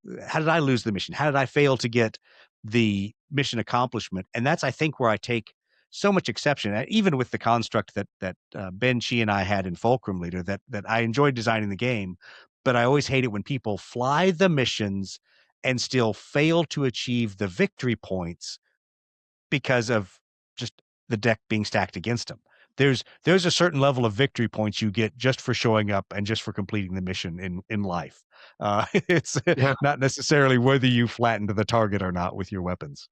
mission? How did I fail to get the mission accomplishment? And that's, I think, where I take so much exception, even with the construct that Ben Chi and I had in Fulcrum Leader, that I enjoyed designing the game, but I always hate it when people fly the missions and still fail to achieve the victory points because of just the deck being stacked against them. There's a certain level of victory points you get just for showing up and just for completing the mission in life. It's
Yeah.
not necessarily whether you flattened the target or not with your weapons.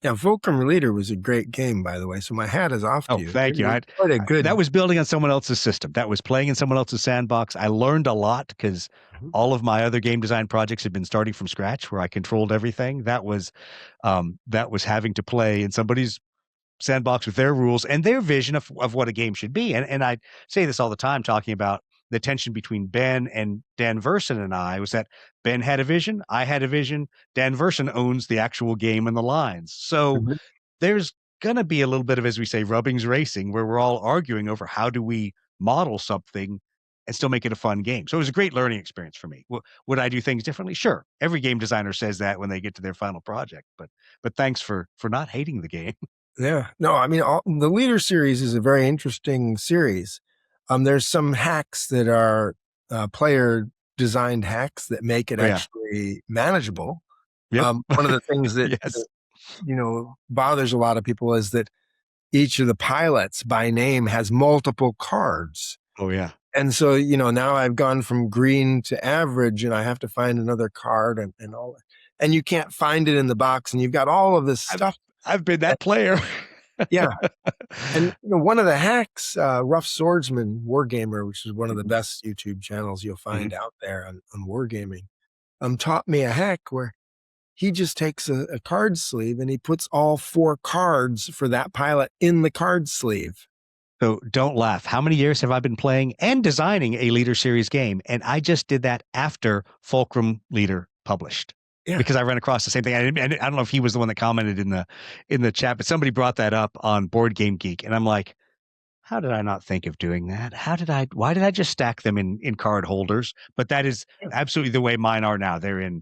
Yeah. Fulcrum Leader was a great game, by the way. So my hat is off to
Oh,
you. It
thank you.
was quite a
That
good.
was building on someone else's system. That was playing in someone else's sandbox. I learned a lot because
Mhm.
all of my other game design projects had been starting from scratch, where I controlled everything. That was having to play in somebody's sandbox with their rules and their vision of what a game should be. And I say this all the time, talking about the tension between Ben and Dan Verson and I, was that Ben had a vision, I had a vision, Dan Verson owns the actual game and the lines. So
Mhm.
there's gonna be a little bit of, as we say, rubbings racing, where we're all arguing over how do we model something and still make it a fun game. So it was a great learning experience for me. Would I do things differently? Sure. Every game designer says that when they get to their final project, but thanks for not hating the game.
Yeah. No, I mean, the Leader series is a very interesting series. There's some hacks that are player designed hacks that make it
Oh yeah.
actually manageable.
Yep.
One of the things that
Yes.
bothers a lot of people is that each of the pilots by name has multiple cards.
Oh yeah.
And so, now I've gone from green to average and I have to find another card and all that. And you can't find it in the box and you've got all of this
I've
stuff.
I've been
that-
that player.
yeah. And one of the hacks, Rough Swordsman Wargamer, which is one of the
Mhm,
best YouTube channels you'll
mhm.
find out there on wargaming, taught me a hack where he just takes a card sleeve and he puts all four cards for that pilot in the card sleeve.
So don't laugh. How many years have I been playing and designing a Leader Series game? And I just did that after Fulcrum Leader published,
Yeah.
because I ran across the same thing. I don't know if he was the one that commented in the chat, but somebody brought that up on Board Game Geek, and I'm like, how did I not think of doing that? Why did I just stack them in card holders? But that is absolutely the way mine are now. They're in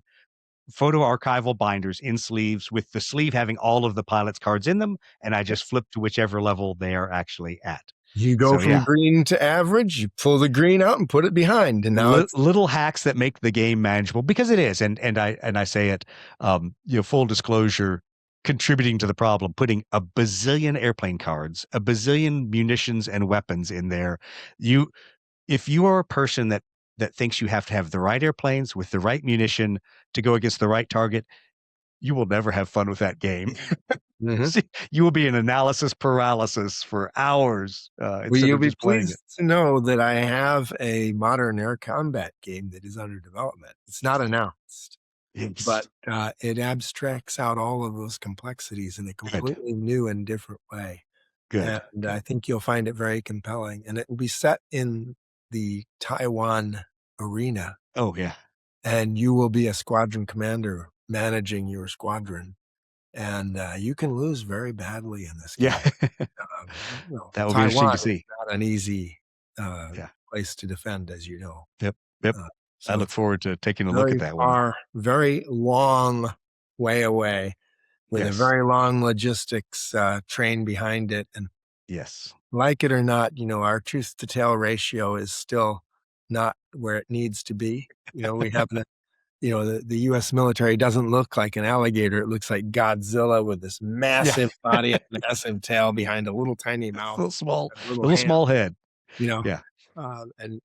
photo archival binders in sleeves, with the sleeve having all of the pilot's cards in them, and I just flip to whichever level they are actually at.
You go
So
from
yeah,
green to average, you pull the green out and put it behind. And now it's,
little hacks that make the game manageable, because it is. And I say it, full disclosure, contributing to the problem, putting a bazillion airplane cards, a bazillion munitions and weapons in there. You If you are a person that thinks you have to have the right airplanes with the right munition to go against the right target, you will never have fun with that game.
Mhm.
See, you will be in analysis paralysis for hours,
Well,
instead
you'll
of
be
just playing it.
pleased to know that I have a modern air combat game that is under development. It's not announced, but
Yes.
it abstracts out all of those complexities in a
Good,
completely new and different way.
good,
And I
good.
think you'll find it very compelling. And it will be set in the Taiwan arena,
Oh, yeah.
and you will be a squadron commander managing your squadron. And you can lose very badly in this
Yeah.
game.
That will be interesting
Taiwan
to
is
see.
not an easy uh,
Yeah.
place to defend, as you know.
Yep, yep.
Uh,
I
so
look
it's
forward to taking a look at
very
that one.
far, very long way away with a
Yes,
very long logistics train behind it. And
yes.
like it or not, our truth to tail ratio is still not where it needs to be. We have the US military doesn't look like an alligator. It looks like Godzilla with this
Yeah.
massive body and massive tail behind a little tiny mouth and a little
Little
hand,
small head.
you know.
Yeah.
And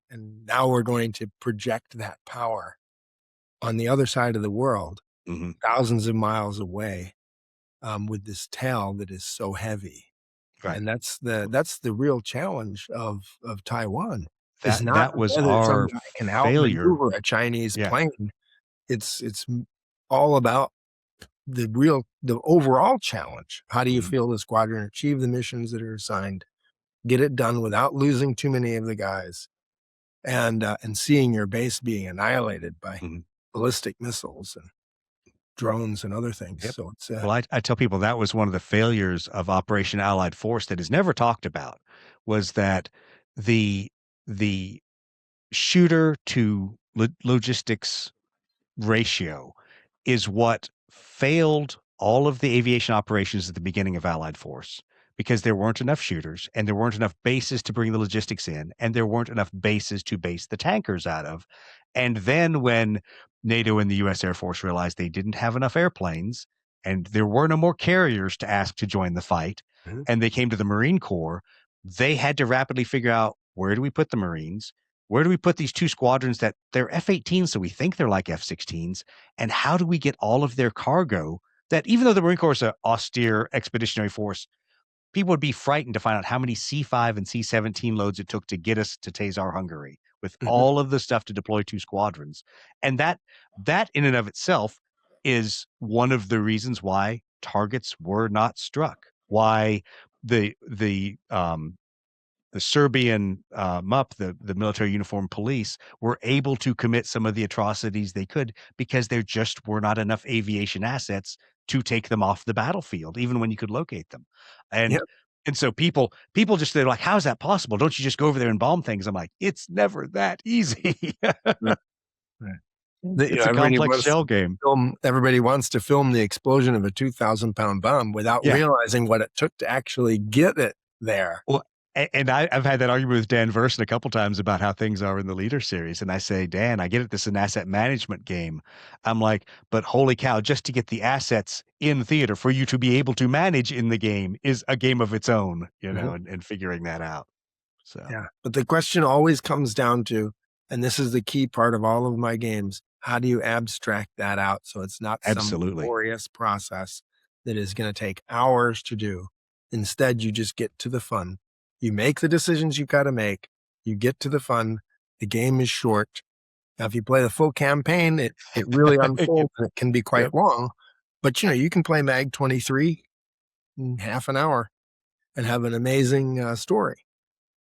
now we're going to project that power on the other side of the world,
Mhm.
thousands of miles away, with this tail that is so heavy.
Right.
And that's the real challenge of Taiwan, is not
That was
whether some
our
guy can
failure.
outmaneuver a Chinese
Yeah.
plane. It's all about the overall challenge. How do you
Mhm.
feel the squadron achieve the missions that are assigned? get it done without losing too many of the guys, and seeing your base being annihilated by
Mhm.
ballistic missiles and drones and other things.
Yep.
So it's
Well, I tell people that was one of the failures of Operation Allied Force that is never talked about, was that the the shooter to logistics ratio is what failed all of the aviation operations at the beginning of Allied Force, because there weren't enough shooters and there weren't enough bases to bring the logistics in, and there weren't enough bases to base the tankers out of. And then when NATO and the US Air Force realized they didn't have enough airplanes and there were no more carriers to ask to join the fight,
Mhm.
and they came to the Marine Corps, they had to rapidly figure out, where do we put the Marines? Where do we put these two squadrons that they're F-18s, so we think they're like F-16s? And how do we get all of their cargo, that even though the Marine Corps is an austere expeditionary force, people would be frightened to find out how many C-5 and C-17 loads it took to get us to Tazar, Hungary, with
Mhm.
all of the stuff to deploy two squadrons. And that in and of itself is one of the reasons why targets were not struck, why the Serbian MUP, the military uniformed police, were able to commit some of the atrocities they could, because there just were not enough aviation assets to take them off the battlefield, even when you could locate them.
Yeah.
And so people just, they're like, how is that possible? Don't you just go over there and bomb things? I'm like, it's never that easy.
Right. Right. You know,
It's a complex shell game.
everybody wants to film the explosion of a 2,000-pound bomb without
Yeah.
realizing what it took to actually get it there.
Well, and I've had that argument with Dan Verson a couple times about how things are in the Leader series. And I say, Dan, I get it. This is an asset management game. I'm like, but holy cow, just to get the assets in theater for you to be able to manage in the game is a game of its own,
Mhm.
and figuring that out. So
Yeah. But the question always comes down to, and this is the key part of all of my games, how do you abstract that out so it's not some
absolutely.
laborious process that is going to take hours to do? Instead, you just get to the fun. You make the decisions you got to make. You get to the fun. The game is short. Now, if you play the full campaign, it really
Yep.
unfolds and it can be quite
Yep.
long. But you can play Mag 23 in half an hour and have an amazing story.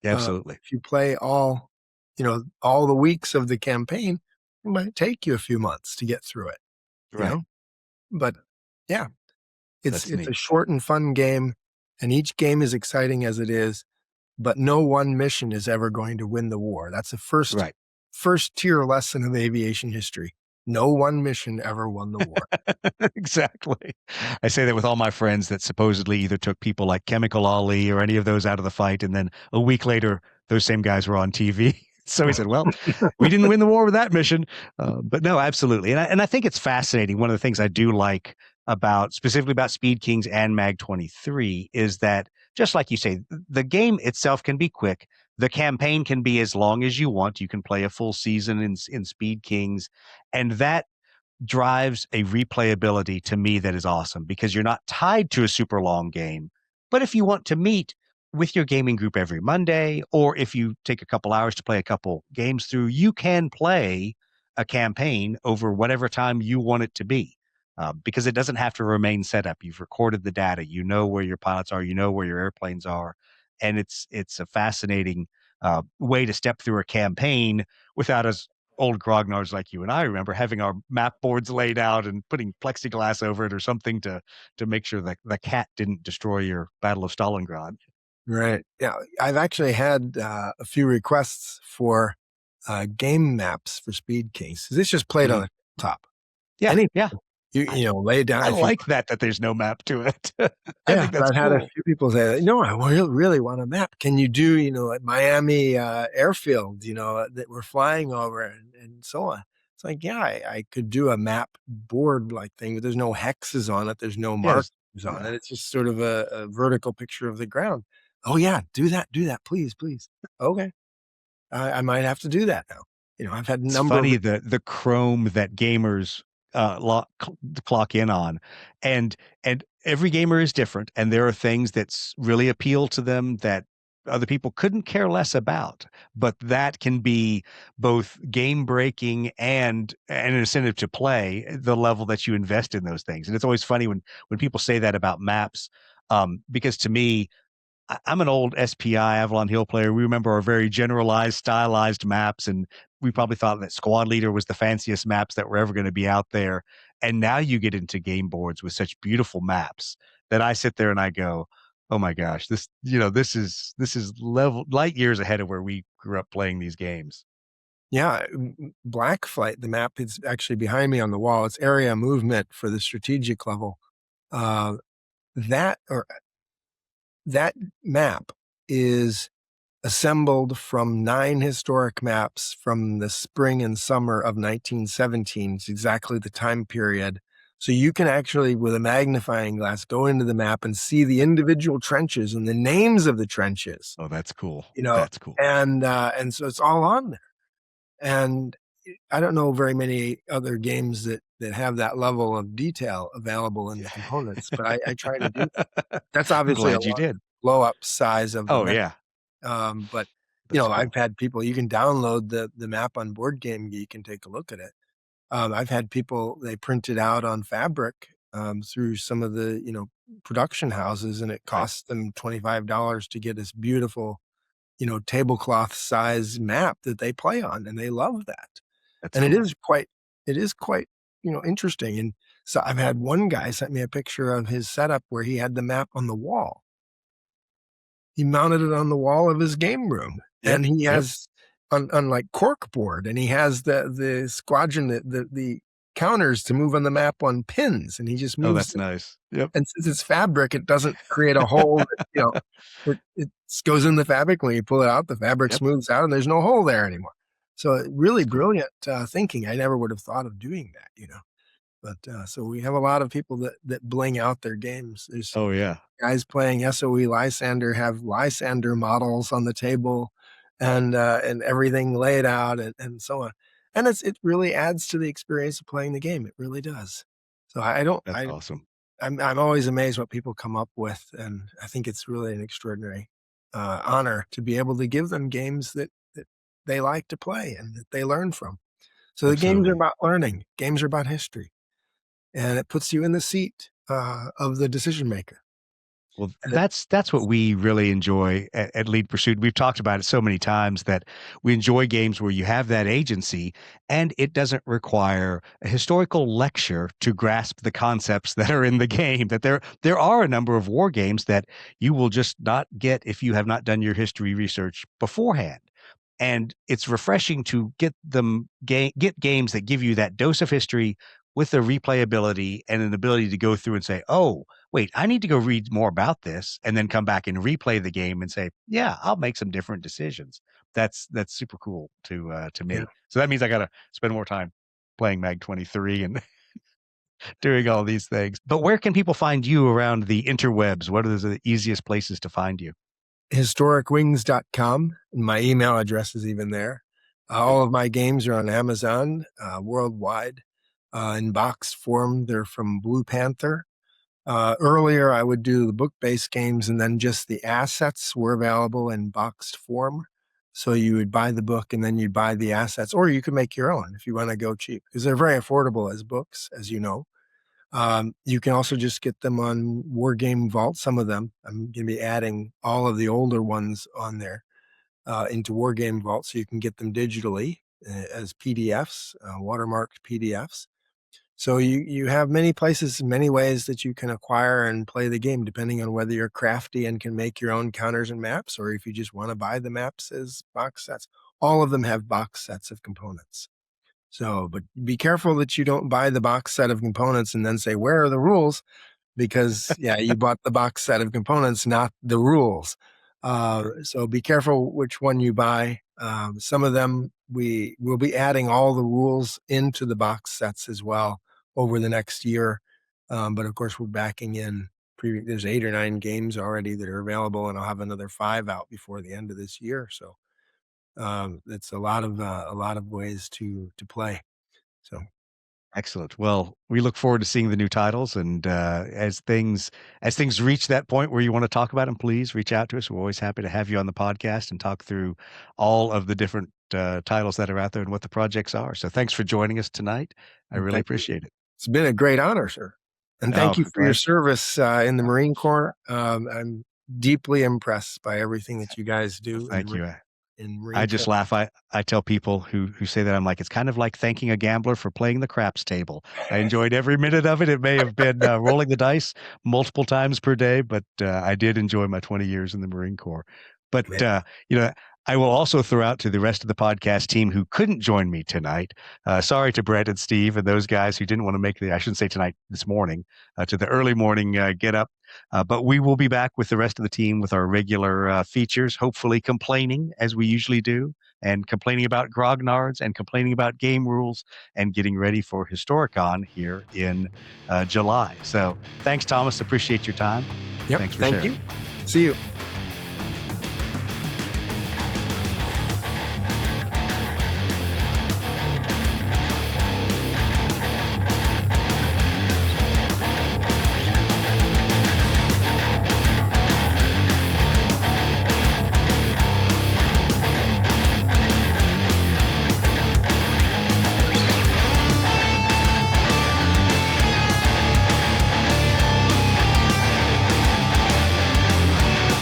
Absolutely.
If you play all the weeks of the campaign, it might take you a few months to get through it, you
Right.
know? But yeah, it's
That's
it's a
neat.
short and fun game, and each game is exciting as it is, but no one mission is ever going to win the war. That's the
Right.
first tier lesson of aviation history. No one mission ever won the war.
Exactly. I say that with all my friends that supposedly either took people like Chemical Ali or any of those out of the fight, and then a week later, those same guys were on TV. So he said, "Well, we didn't win the war with that mission." But no, absolutely, and I think it's fascinating. One of the things I do like about, specifically about Speed Kings and Mag 23, is that, just like you say, the game itself can be quick. The campaign can be as long as you want. You can play a full season in Speed Kings, and that drives a replayability to me that is awesome, because you're not tied to a super long game. But if you want to meet with your gaming group every Monday, or if you take a couple hours to play a couple games through, you can play a campaign over whatever time you want it to be. Because it doesn't have to remain set up. You've recorded the data. You know where your pilots are. You know where your airplanes are, and it's a fascinating way to step through a campaign without us old grognards like you and I remember having our map boards laid out and putting plexiglass over it or something to make sure that the cat didn't destroy your Battle of Stalingrad.
Right. Yeah. I've actually had a few requests for game maps for Speed Kings. This just played on
Mhm.
the top.
Yeah,
Any
yeah. I,
lay it down
I
if you.
like that there's no map to it. I
Yeah,
think
but
that's
I've had a
cool.
few people say, "No, I really want a map. Can you do, at Miami airfield, that we're flying over and so on?" It's like, yeah, I could do a map board like thing, but there's no hexes on it. There's no
Yes.
markers on
Yeah.
it. It's just sort of a vertical picture of the ground. Oh yeah, do that, please, please. Okay, I might have to do that now. I've had a
It's
number of.
funny, the chrome that gamers clock in on, and every gamer is different, and there are things that's really appeal to them that other people couldn't care less about, but that can be both game breaking and an incentive to play the level that you invest in those things. And it's always funny when people say that about maps, because to me, I'm an old SPI Avalon Hill player. We remember our very generalized, stylized maps, and we probably thought that Squad Leader was the fanciest maps that were ever going to be out there. And now you get into game boards with such beautiful maps that I sit there and I go, "Oh my gosh, this is level light years ahead of where we grew up playing these games."
Yeah, Black Flight, the map is actually behind me on the wall. It's area movement for the strategic level. Uh, that or that map is assembled from 9 historic maps from the spring and summer of 1917. It's exactly the time period. So you can actually, with a magnifying glass, go into the map and see the individual trenches and the names of the trenches,
Oh, that's cool.
you know,
That's cool.
and so it's all on there. And I don't know very many other games that have that level of detail available in the components, but I try to do that. That's
I'm
obviously a
glad you
large
did.
blow up size of the
Oh
map.
yeah,
But
that's
I've
cool.
had people, you can download the map on Board Game Geek and take a look at it. I've had people, they print it out on fabric through some of the, production houses, and it
Right.
costs them $25 to get this beautiful, tablecloth size map that they play on, and they love that.
That's
And
cool.
it is quite, interesting. And so I've had one guy sent me a picture of his setup where he had the map on the wall. He mounted it on the wall of his game room,
Yep.
and he
Yep.
has on like cork board, and he has the squadron, the counters to move on the map on pins, and he just
Oh,
moves
that's
them.
nice. Yep.
And since it's fabric, it doesn't create a hole that, it goes in the fabric. When you pull it out, the fabric
Yep.
smooths out and there's no hole there anymore. So really
That's cool.
brilliant thinking. I never would have thought of doing that. But so we have a lot of people that bling out their games. There's
Oh yeah.
guys playing SOE Lysander have Lysander models on the table, and everything laid out, and so on. And it really adds to the experience of playing the game. It really does. So I don't
That's awesome.
I'm always amazed what people come up with, and I think it's really an extraordinary honor to be able to give them games that they like to play and that they learn from. So the games are
Absolutely.
about learning. Games are about history, and it puts you in the seat of the decision maker.
Well,
And
that's what we really enjoy at Lead Pursuit. We've talked about it so many times that we enjoy games where you have that agency and it doesn't require a historical lecture to grasp the concepts that are in the game. That there are a number of war games that you will just not get if you have not done your history research beforehand. And it's refreshing to get games that give you that dose of history with the replayability and an ability to go through and say, "Oh, wait, I need to go read more about this," and then come back and replay the game and say, "Yeah, I'll make some different decisions." That's super cool to
yeah,
me. So that means I got to spend more time playing Mag 23 and doing all these things. But where can people find you around the interwebs? What are the easiest places to find you?
historicwings.com. My email address is even there.
Good.
All of my games are on Amazon worldwide in boxed form. They're from Blue Panther. Earlier, I would do the book-based games, and then just the assets were available in boxed form. So you would buy the book, and then you'd buy the assets, or you could make your own if you want to go cheap, because they're very affordable as books, as you know. You can also just get them on War Game Vault. Some of them, I'm going to be adding all of the older ones on there into War Game Vault, so you can get them digitally as PDFs, watermarked PDFs. So you have many places, many ways that you can acquire and play the game, depending on whether you're crafty and can make your own counters and maps, or if you just want to buy the maps as box sets. All of them have box sets of components. So, but be careful that you don't buy the box set of components and then say, "Where are the rules?" Because yeah, you bought the box set of components, not the rules. So be careful which one you buy. Some of them we will be adding all the rules into the box sets as well over the next year. But of course, we're backing in. There's 8 or 9 games already that are available, and I'll have another 5 out before the end of this year. So it's a lot of ways to play. So
Excellent. Well, we look forward to seeing the new titles, and as things reach that point where you want to talk about them, please reach out to us. We're always happy to have you on the podcast and talk through all of the different titles that are out there and what the projects are. So, thanks for joining us tonight. I really
thank you.
appreciate it.
It's been a great honor, sir. And
Oh,
thank you for your
glad.
service in the Marine Corps. I'm deeply impressed by everything that you guys
Well,
do
thank you.
in
I
Marine
just
Corps.
laugh. I tell people who say that, I'm like, it's kind of like thanking a gambler for playing the craps table. I enjoyed every minute of it. It may have been rolling the dice multiple times per day, but I did enjoy my 20 years in the Marine Corps. But
Man,
you know, I will also throw out to the rest of the podcast team who couldn't join me tonight. Sorry to Brett and Steve and those guys who didn't want to make I shouldn't say tonight, this morning, to the early morning get up. But we will be back with the rest of the team with our regular features, hopefully complaining as we usually do, and complaining about grognards and complaining about game rules and getting ready for Historicon here in July. So thanks, Thomas. Appreciate your time.
yep.
Thanks for
Thank
sharing.
you. See you.